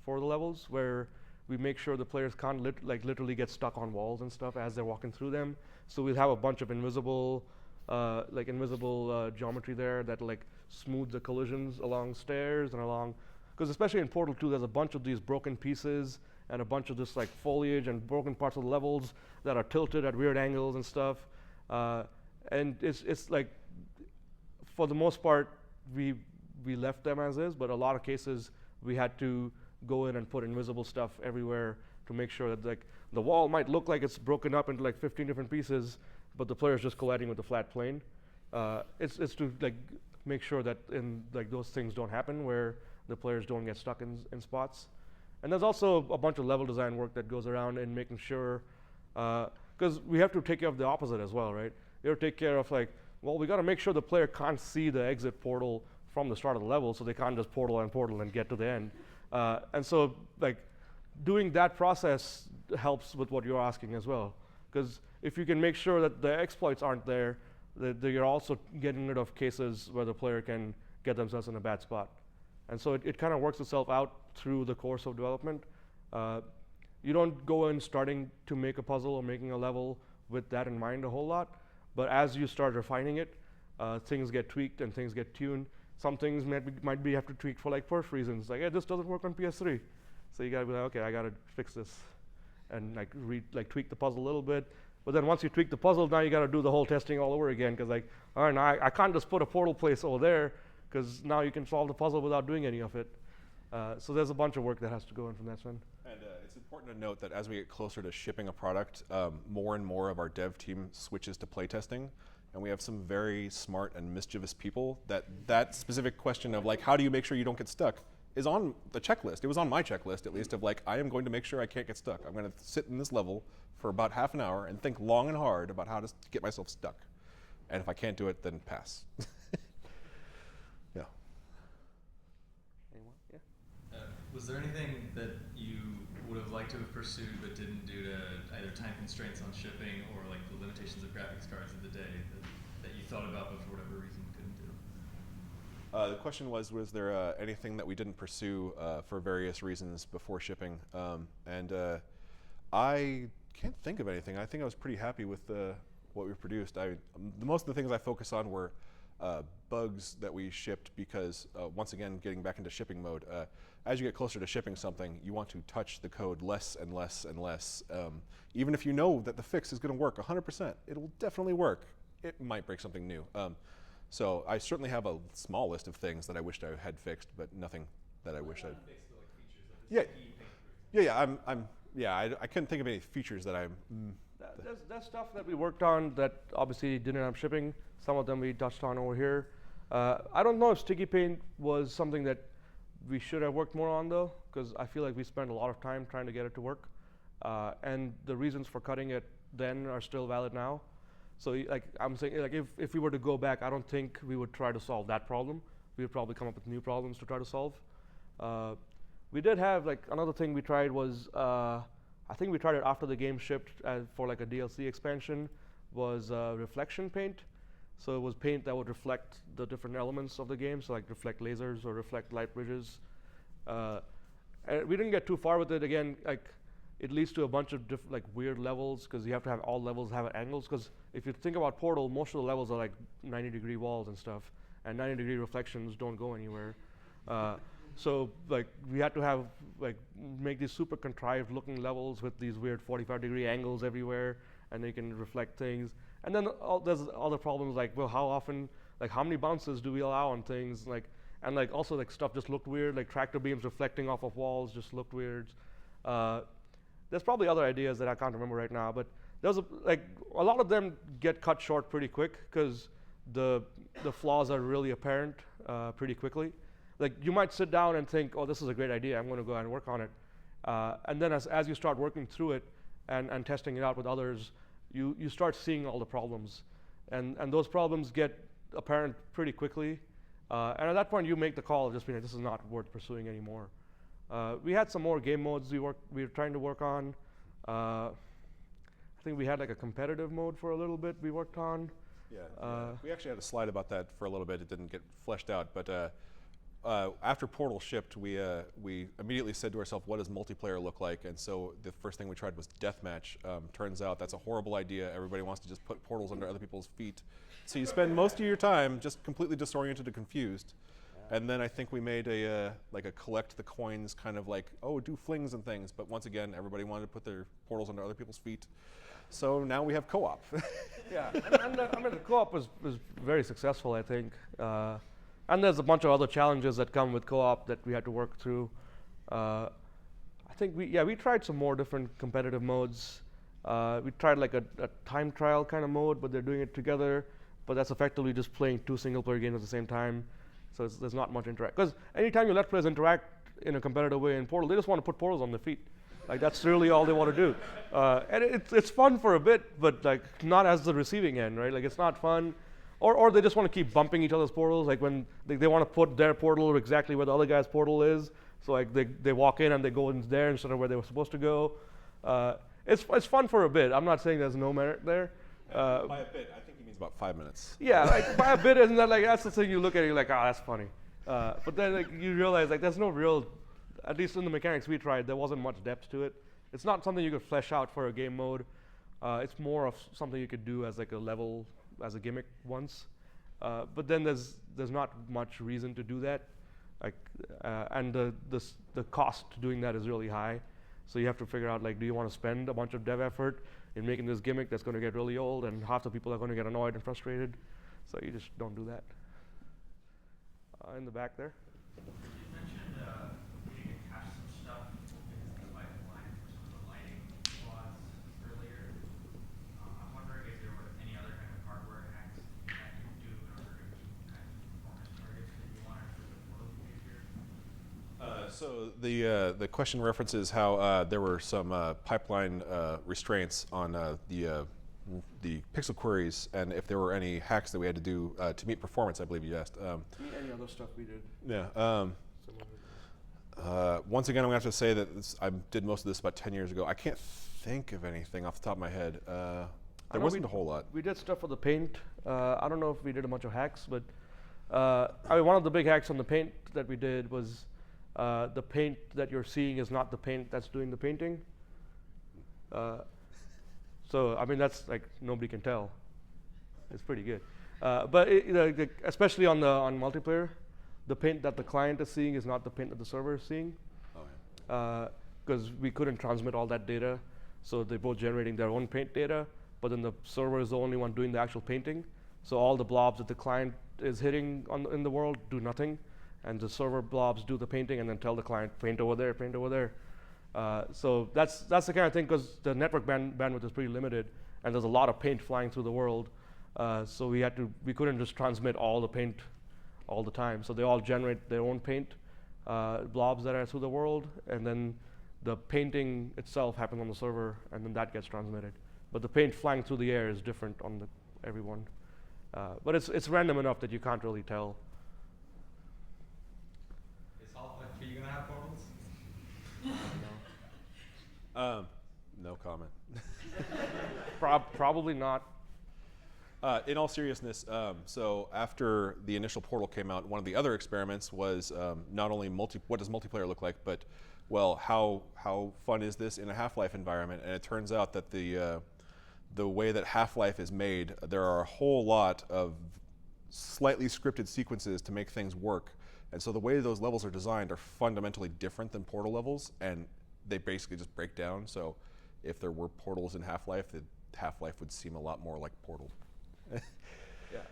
for the levels, where we make sure the players can't literally get stuck on walls and stuff as they're walking through them. So we'll have a bunch of invisible geometry there that like smooth the collisions along stairs and along, because especially in Portal 2, there's a bunch of these broken pieces and a bunch of this like foliage and broken parts of the levels that are tilted at weird angles and stuff. And it's like, for the most part, we left them as is, but a lot of cases we had to go in and put invisible stuff everywhere to make sure that like the wall might look like it's broken up into like 15 different pieces, but the player's just colliding with the flat plane. It's to like make sure that those things don't happen, where the players don't get stuck in spots. And there's also a bunch of level design work that goes around in making sure, because we have to take care of the opposite as well, right? You have to take care of like, well, we got to make sure the player can't see the exit portal from the start of the level, so they can't just portal and get to the end. And so like doing that process helps with what you're asking as well, because if you can make sure that the exploits aren't there, that you're also getting rid of cases where the player can get themselves in a bad spot. And so it kind of works itself out through the course of development. You don't go in starting to make a puzzle or making a level with that in mind a whole lot, but as you start refining it, things get tweaked and things get tuned. Some things might be have to tweak for like perf reasons, like, hey, this doesn't work on PS3. So you gotta be like, okay, I gotta fix this, and like tweak the puzzle a little bit. But then once you tweak the puzzle, now you gotta do the whole testing all over again, because like, all right, now I can't just put a portal place over there, because now you can solve the puzzle without doing any of it. So there's a bunch of work that has to go in from that one. And it's important to note that as we get closer to shipping a product, more and more of our dev team switches to playtesting. And we have some very smart and mischievous people that specific question of like, how do you make sure you don't get stuck is on the checklist. It was on my checklist, at least, of like, I am going to make sure I can't get stuck. I'm going to sit in this level for about half an hour and think long and hard about how to get myself stuck. And if I can't do it, then pass. Yeah. Anyone? Yeah. Was there anything that you would have liked to have pursued but didn't due to either time constraints on shipping or like the limitations of graphics cards of the day that you thought about but for whatever reason couldn't do? The question was there anything that we didn't pursue for various reasons before shipping? I can't think of anything. I think I was pretty happy with what we produced. Most of the things I focus on were bugs that we shipped because, once again, getting back into shipping mode, as you get closer to shipping something, you want to touch the code less and less and less. Even if you know that the fix is going to work 100%, it'll definitely work. It might break something new. So I certainly have a small list of things that I wished I had fixed, but nothing that I wish I'd. I couldn't think of any features that I'm. There's stuff that we worked on that obviously didn't have shipping. Some of them we touched on over here. I don't know if sticky paint was something that we should have worked more on though, because I feel like we spent a lot of time trying to get it to work. And the reasons for cutting it then are still valid now. So like I'm saying, like if we were to go back, I don't think we would try to solve that problem. We would probably come up with new problems to try to solve. We did have like another thing we tried was, I think we tried it after the game shipped for like a DLC expansion, was reflection paint. So it was paint that would reflect the different elements of the game, so like reflect lasers or reflect light bridges. And we didn't get too far with it. Again, like it leads to a bunch of like weird levels because you have to have all levels have angles. Because if you think about Portal, most of the levels are like 90-degree walls and stuff, and 90-degree reflections don't go anywhere. So like we had to have like make these super contrived looking levels with these weird 45-degree angles everywhere, and they can reflect things. And then there's other problems like, well, how often, like how many bounces do we allow on things? Like, and like also like stuff just looked weird, like tractor beams reflecting off of walls just looked weird. There's probably other ideas that I can't remember right now, but there's a lot of them get cut short pretty quick because the flaws are really apparent pretty quickly. Like you might sit down and think, oh, this is a great idea, I'm going to go and work on it. And then as you start working through it and testing it out with others, you start seeing all the problems. And those problems get apparent pretty quickly. And at that point, you make the call of just being like, this is not worth pursuing anymore. We had some more game modes we were trying to work on. I think we had like a competitive mode for a little bit we worked on. Yeah, we actually had a slide about that for a little bit. It didn't get fleshed out, but after Portal shipped, we immediately said to ourselves, what does multiplayer look like? And so the first thing we tried was deathmatch. Turns out that's a horrible idea. Everybody wants to just put portals under other people's feet. So you spend most of your time just completely disoriented and confused. And then I think we made a collect the coins kind of like, oh, do flings and things. But once again, everybody wanted to put their portals under other people's feet. So now we have co-op. Yeah, and the co-op was very successful, I think. And there's a bunch of other challenges that come with co-op that we had to work through. I think we tried some more different competitive modes. We tried like a time trial kind of mode, but they're doing it together. But that's effectively just playing 2 single-player games at the same time. So there's not much interact. Because anytime you let players interact in a competitive way in Portal, they just want to put portals on their feet. Like that's really all they want to do. And it's fun for a bit, but like not as the receiving end, right? Like it's not fun. Or they just want to keep bumping each other's portals. Like when they want to put their portal exactly where the other guy's portal is. So like they walk in and they go in there instead of where they were supposed to go. It's fun for a bit. I'm not saying there's no merit there. By a bit, I think he means about 5 minutes. Yeah, like by a bit, isn't that like that's the thing you look at it, you're like, oh, that's funny. But then like you realize like there's no real, at least in the mechanics we tried, there wasn't much depth to it. It's not something you could flesh out for a game mode. It's more of something you could do as like a level, as a gimmick once. But then there's not much reason to do that. Like, and the cost to doing that is really high. So you have to figure out like, do you want to spend a bunch of dev effort in making this gimmick that's going to get really old and half the people are going to get annoyed and frustrated. So you just don't do that. In the back there. You mentioned So the question references how there were some pipeline restraints on the pixel queries, and if there were any hacks that we had to do to meet performance. I believe you asked. Any other stuff we did. Yeah. Once again, I'm going to have to say that I did most of this about 10 years ago. I can't think of anything off the top of my head. There wasn't a whole lot. We did stuff for the paint. I don't know if we did a bunch of hacks, but I mean, one of the big hacks on the paint that we did was the paint that you're seeing is not the paint that's doing the painting. So I mean, that's like nobody can tell. It's pretty good. But especially on multiplayer, the paint that the client is seeing is not the paint that the server is seeing. Oh, yeah. Because we couldn't transmit all that data, so they're both generating their own paint data, but then the server is the only one doing the actual painting. So all the blobs that the client is hitting in the world do nothing, and the server blobs do the painting and then tell the client, paint over there, paint over there. So that's the kind of thing, because the network bandwidth is pretty limited, and there's a lot of paint flying through the world. So we couldn't just transmit all the paint all the time. So they all generate their own paint blobs that are through the world, and then the painting itself happens on the server, and then that gets transmitted. But the paint flying through the air is different on everyone. But it's random enough that you can't really tell. Is Half-Life 3 gonna have portals? No comment. Probably not. In all seriousness, so after the initial Portal came out, one of the other experiments was not only what does multiplayer look like, but well, how fun is this in a Half-Life environment? And it turns out that the way that Half-Life is made, there are a whole lot of slightly scripted sequences to make things work. And so the way those levels are designed are fundamentally different than Portal levels, and they basically just break down. So if there were portals in Half-Life, Half-Life would seem a lot more like Portal. Yeah.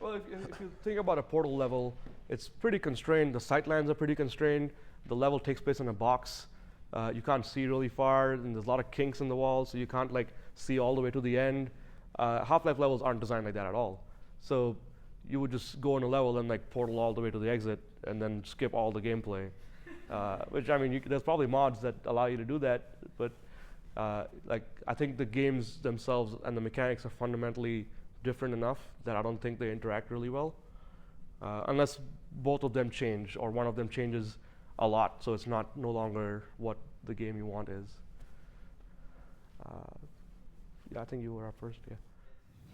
Well, if you think about a Portal level, it's pretty constrained. The sightlines are pretty constrained. The level takes place in a box. You can't see really far, and there's a lot of kinks in the wall, so you can't like see all the way to the end. Half-Life levels aren't designed like that at all. So you would just go on a level and like portal all the way to the exit, and then skip all the gameplay. Which, I mean, there's probably mods that allow you to do that, but like I think the games themselves and the mechanics are fundamentally different enough that I don't think they interact really well, unless both of them change or one of them changes a lot, so it's no longer what the game you want is. Yeah, I think you were up first. Yeah.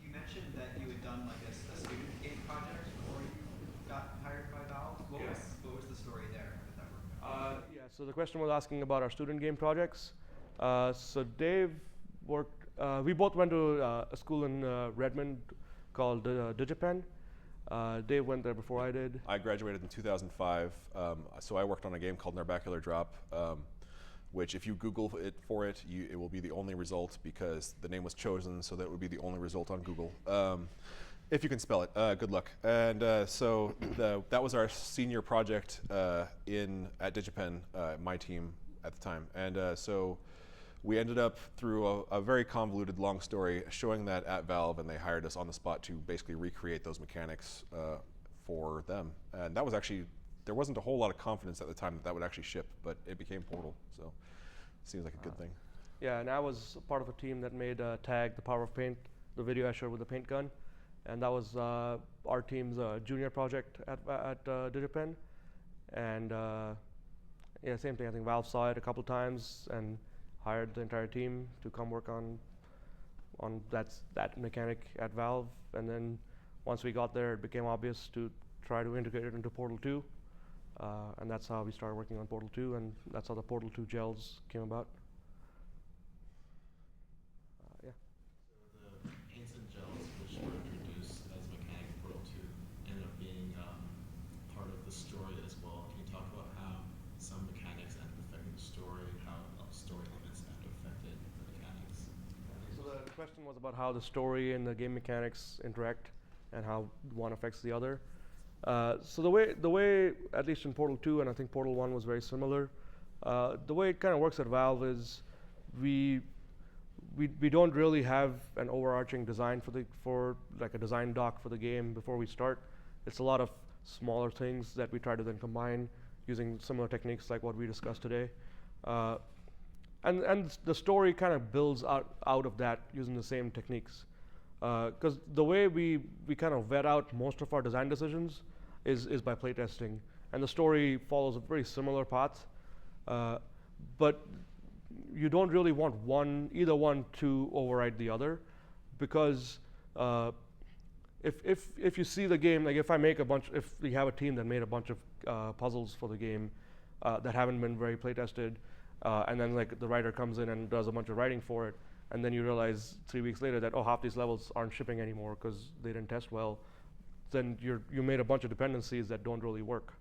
You mentioned that you had done like a student game project before you got hired by Valve. What was the story there? How did that work out? Yeah, so the question was asking about our student game projects. So Dave worked, we both went to a school in Redmond called Digipen. Dave went there before I did. I graduated in 2005, so I worked on a game called Narbacular Drop, which if you Google it for it, it will be the only result because the name was chosen, so that would be the only result on Google. If you can spell it, good luck. And so that was our senior project at Digipen, my team at the time. And so we ended up, through a very convoluted long story, showing that at Valve, and they hired us on the spot to basically recreate those mechanics for them. And that was actually, there wasn't a whole lot of confidence at the time that would actually ship, but it became Portal, so it seems like a good thing. Yeah, and I was part of a team that made Tag, The Power of Paint, the video I showed with the paint gun. And that was our team's junior project at Digipen. And yeah, same thing, I think Valve saw it a couple times and hired the entire team to come work on that mechanic at Valve. And then once we got there, it became obvious to try to integrate it into Portal 2. And that's how we started working on Portal 2, and that's how the Portal 2 gels came about. Yeah. So the paints and gels, which were introduced as a mechanic in Portal 2, ended up being part of the story as well. Can you talk about how some mechanics ended up affecting the story, how story elements ended up affecting the mechanics? So the question was about how the story and the game mechanics interact and how one affects the other. So the way, at least in Portal 2, and I think Portal 1 was very similar, the way it kind of works at Valve is we don't really have an overarching design for like a design doc for the game before we start. It's a lot of smaller things that we try to then combine using similar techniques like what we discussed today. And the story kind of builds out of that using the same techniques. Because the way we kind of vet out most of our design decisions is by playtesting. And the story follows a very similar path. But you don't really want either one to override the other, because if you see the game, like if we have a team that made a bunch of puzzles for the game that haven't been very playtested, and then like the writer comes in and does a bunch of writing for it, and then you realize 3 weeks later that half these levels aren't shipping anymore because they didn't test well, then you made a bunch of dependencies that don't really work.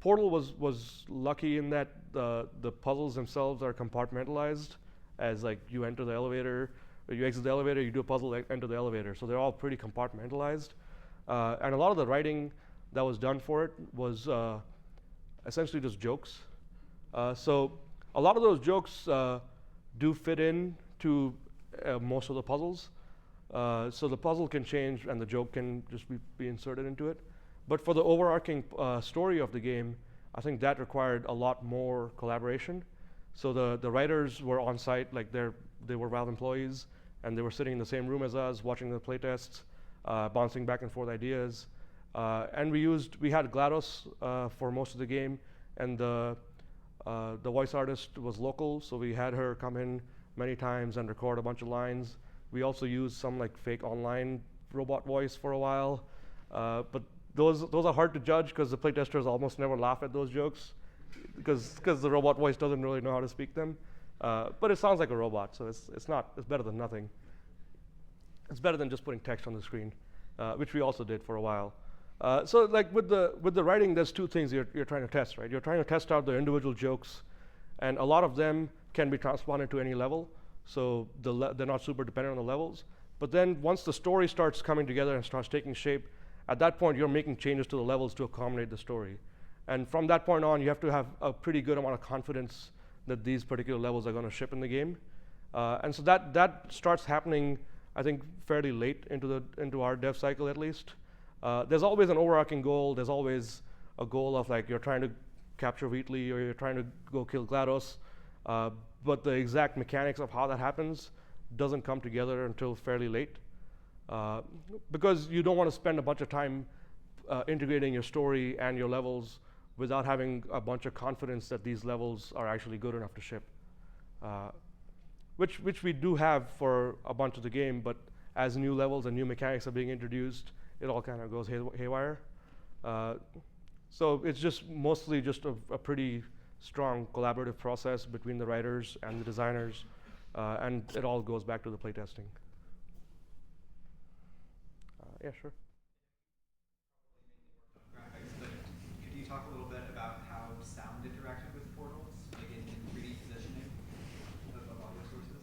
Portal was lucky in that the puzzles themselves are compartmentalized, as like you enter the elevator, or you exit the elevator, you do a puzzle, enter the elevator. So they're all pretty compartmentalized. And a lot of the writing that was done for it was essentially just jokes. So a lot of those jokes do fit in to most of the puzzles. So the puzzle can change and the joke can just be inserted into it. But for the overarching story of the game, I think that required a lot more collaboration. So the writers were on site, like they were Valve employees, and they were sitting in the same room as us, watching the playtests, bouncing back and forth ideas. And we had GLaDOS for most of the game, and the voice artist was local, so we had her come in many times and record a bunch of lines. We also used some like fake online robot voice for a while, but those are hard to judge because the playtesters almost never laugh at those jokes because the robot voice doesn't really know how to speak them. But it sounds like a robot, so it's better than nothing. It's better than just putting text on the screen, which we also did for a while. So like with the writing, there's two things you're trying to test, right? You're trying to test out the individual jokes, and a lot of them can be transponded to any level, so they're not super dependent on the levels. But then once the story starts coming together and starts taking shape, at that point you're making changes to the levels to accommodate the story. And from that point on, you have to have a pretty good amount of confidence that these particular levels are going to ship in the game. And so that starts happening, I think, fairly late into our dev cycle at least. There's always an overarching goal. There's always a goal of like you're trying to capture Wheatley or you're trying to go kill GLaDOS. But the exact mechanics of how that happens doesn't come together until fairly late. Because you don't want to spend a bunch of time integrating your story and your levels without having a bunch of confidence that these levels are actually good enough to ship. Which we do have for a bunch of the game, but as new levels and new mechanics are being introduced, it all kind of goes haywire. So it's just mostly just a pretty strong collaborative process between the writers and the designers, and it all goes back to the playtesting. Yeah, sure. Graphics, but could you talk a little bit about how sound interacted with portals, like in 3D positioning of audio sources?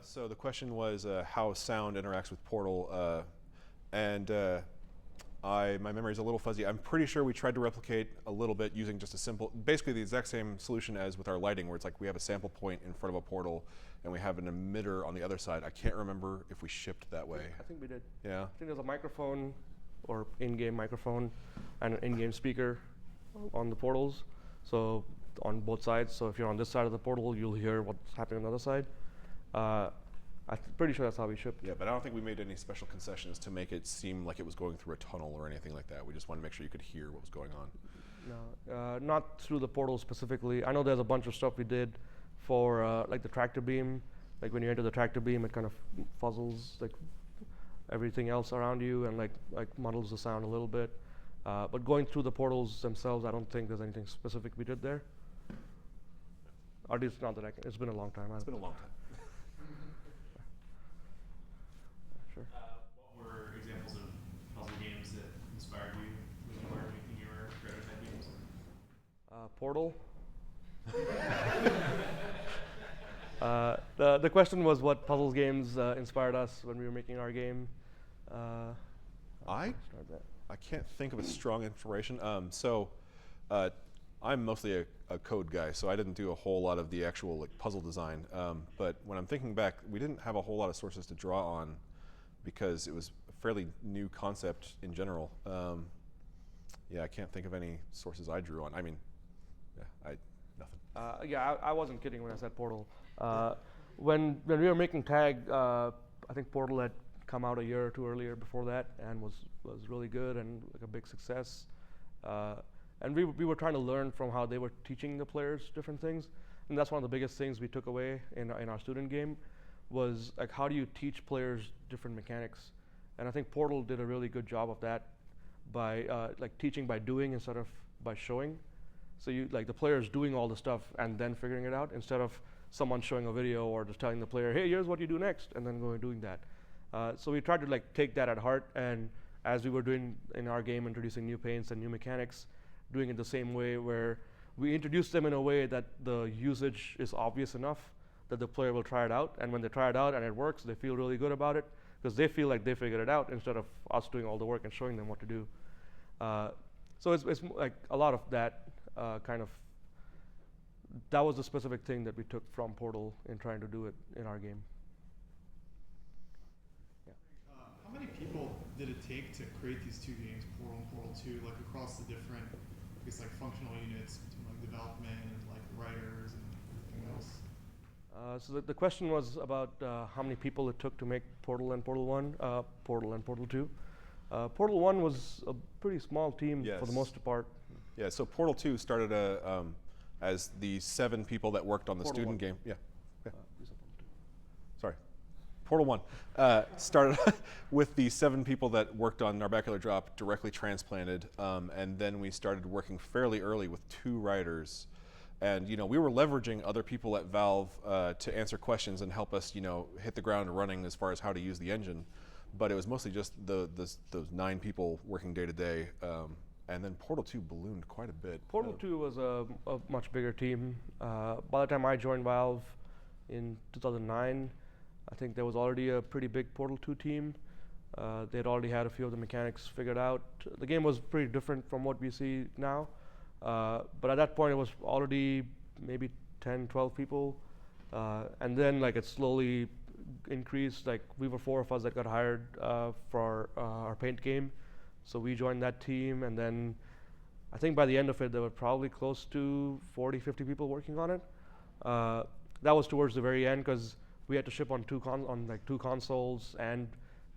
So the question was how sound interacts with Portal, and my memory is a little fuzzy. I'm pretty sure we tried to replicate a little bit using just basically the exact same solution as with our lighting, where it's like we have a sample point in front of a portal and we have an emitter on the other side. I can't remember if we shipped that way. I think we did. Yeah. I think there's a microphone or in-game microphone and an in-game speaker on the portals. So on both sides. So if you're on this side of the portal, you'll hear what's happening on the other side. I'm pretty sure that's how we shipped. Yeah, but I don't think we made any special concessions to make it seem like it was going through a tunnel or anything like that. We just wanted to make sure you could hear what was going on. No, not through the portal specifically. I know there's a bunch of stuff we did for like the tractor beam. Like when you enter the tractor beam, it kind of fuzzles like everything else around you and like muddles the sound a little bit. But going through the portals themselves, I don't think there's anything specific we did there. Or at least not that it's been a long time. It's been a long time. Sure. What were examples of puzzle games that inspired you when you were making your prototype games? Portal. The question was what puzzle games inspired us when we were making our game. I can't think of a strong inspiration. I'm mostly a code guy, so I didn't do a whole lot of the actual like puzzle design. But when I'm thinking back, we didn't have a whole lot of sources to draw on because it was a fairly new concept in general. yeah, I can't think of any sources I drew on. I mean, yeah, nothing. Yeah, I wasn't kidding when I said Portal. When we were making Tag, I think Portal had come out a year or two earlier before that and was really good and like a big success. And we were trying to learn from how they were teaching the players different things. And that's one of the biggest things we took away in our student game was like, how do you teach players different mechanics? And I think Portal did a really good job of that by like teaching by doing instead of by showing. So you like the players doing all the stuff and then figuring it out instead of someone showing a video or just telling the player, hey, here's what you do next, and then going doing that. So we tried to like take that at heart, and as we were doing in our game, introducing new paints and new mechanics, doing it the same way where we introduce them in a way that the usage is obvious enough that the player will try it out, and when they try it out and it works, they feel really good about it because they feel like they figured it out instead of us doing all the work and showing them what to do. So it's like a lot of that that was the specific thing that we took from Portal in trying to do it in our game. Yeah. How many people did it take to create these two games, Portal and Portal 2, like across the different, I guess, like functional units, between like development and like writers and everything else? So the question was about how many people it took to make Portal and Portal 1, Portal and Portal 2. Portal 1 was a pretty small team for the most part. Yeah, so Portal 2 started as the 7 people that worked on the Portal student 1. game. Yeah. Sorry. Portal 1 started with the 7 people that worked on Narbacular Drop directly transplanted, and then we started working fairly early with 2 writers. And we were leveraging other people at Valve to answer questions and help us hit the ground running as far as how to use the engine. But it was mostly just those 9 people working day to day. And then Portal 2 ballooned quite a bit. Portal 2 was a much bigger team. By the time I joined Valve in 2009, I think there was already a pretty big Portal 2 team. They'd already had a few of the mechanics figured out. The game was pretty different from what we see now. But at that point, it was already maybe 10, 12 people. And then like it slowly increased. Like we were 4 of us that got hired for our paint game. So we joined that team, and then I think by the end of it, there were probably close to 40, 50 people working on it. That was towards the very end because we had to ship on 2 consoles and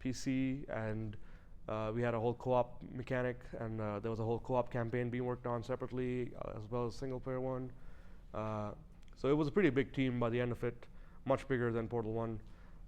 PC, and we had a whole co-op mechanic, and there was a whole co-op campaign being worked on separately, as well as single-player one. So it was a pretty big team by the end of it, much bigger than Portal 1.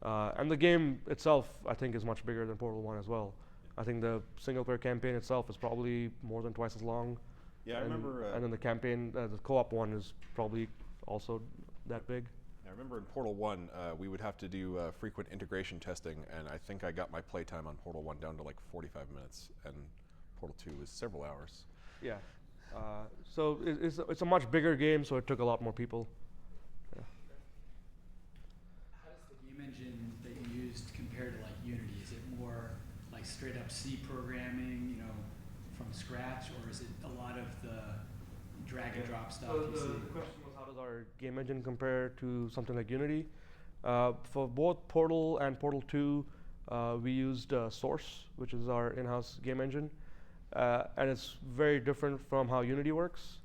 And the game itself, I think, is much bigger than Portal 1 as well. I think the single-player campaign itself is probably more than twice as long. Yeah, I remember. And then the campaign, the co-op one is probably also that big. I remember in Portal 1, we would have to do frequent integration testing, and I think I got my playtime on Portal 1 down to like 45 minutes, and Portal 2 was several hours. Yeah. So it's a much bigger game, so it took a lot more people. Yeah. How does the game engine that you used compare to like Unity? Is it more like straight up C programming, from scratch, or is it a lot of the drag and drop stuff you see? The question was, how does our game engine compare to something like Unity? For both Portal and Portal 2, we used Source, which is our in-house game engine. And it's very different from how Unity works.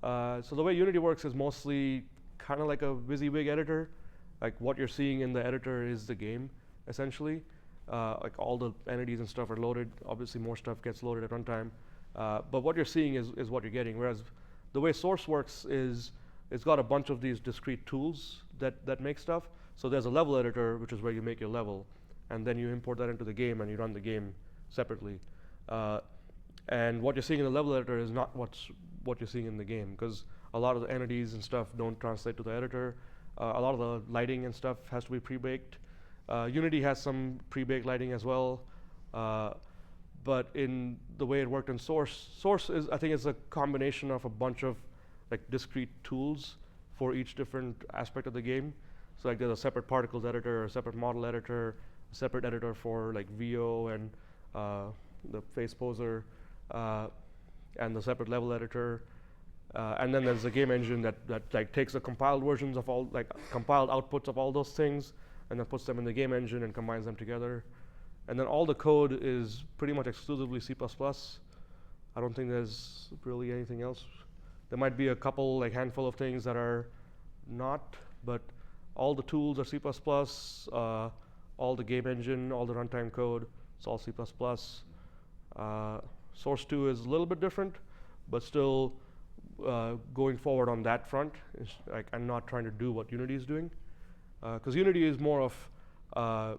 So the way Unity works is mostly kind of like a WYSIWYG editor. Like what you're seeing in the editor is the game, essentially. Like all the entities and stuff are loaded. Obviously, more stuff gets loaded at runtime. But what you're seeing is what you're getting. Whereas the way Source works is it's got a bunch of these discrete tools that make stuff. So there's a level editor, which is where you make your level. And then you import that into the game, and you run the game separately. And what you're seeing in the level editor is not what you're seeing in the game, because a lot of the entities and stuff don't translate to the editor. A lot of the lighting and stuff has to be pre-baked. Unity has some pre-baked lighting as well, but in the way it worked in Source is, I think, it's a combination of a bunch of like discrete tools for each different aspect of the game. So like there's a separate particles editor, a separate model editor, a separate editor for like VO and the face poser, and the separate level editor. And then there's a game engine that like takes the compiled versions of all, like compiled outputs of all those things, and then puts them in the game engine and combines them together. And then all the code is pretty much exclusively C++. I don't think there's really anything else. There might be a couple, like handful of things that are not, but all the tools are C++, all the game engine, all the runtime code, it's all C++. Source 2 is a little bit different, but still going forward on that front. Like, I'm not trying to do what Unity is doing. Because Unity is more of,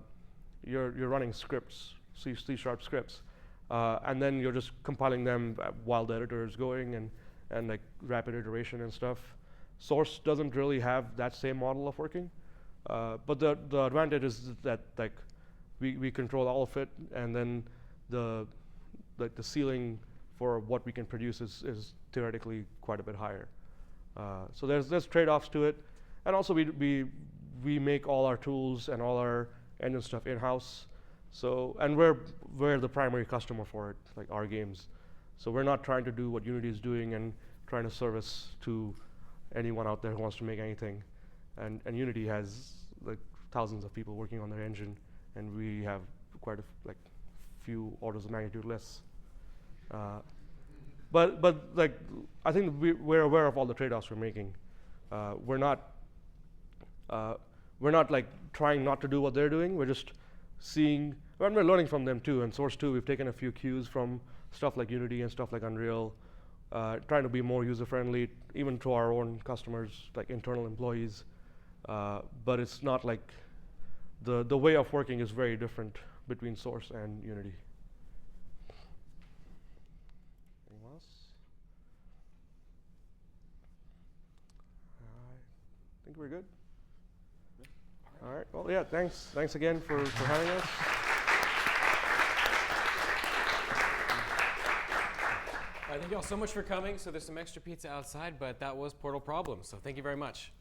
you're running scripts, C# scripts, and then you're just compiling them while the editor is going, and like rapid iteration and stuff. Source doesn't really have that same model of working, but the advantage is that like we control all of it, and then the ceiling for what we can produce is theoretically quite a bit higher. So there's trade-offs to it, and also we make all our tools and all our engine stuff in-house. So, and we're the primary customer for it, like our games. So we're not trying to do what Unity is doing and trying to service to anyone out there who wants to make anything. And Unity has like thousands of people working on their engine, and we have quite a few orders of magnitude less. But like I think we're aware of all the trade-offs we're making. We're not like trying not to do what they're doing. We're just seeing, and we're learning from them too. In Source 2, we've taken a few cues from stuff like Unity and stuff like Unreal, trying to be more user-friendly, even to our own customers, like internal employees. But it's not like the way of working is very different between Source and Unity. Anyone else? I think we're good. All right. Well, yeah. Thanks again for having us. Thank you all so much for coming. So there's some extra pizza outside, but that was Portal Problems. So thank you very much.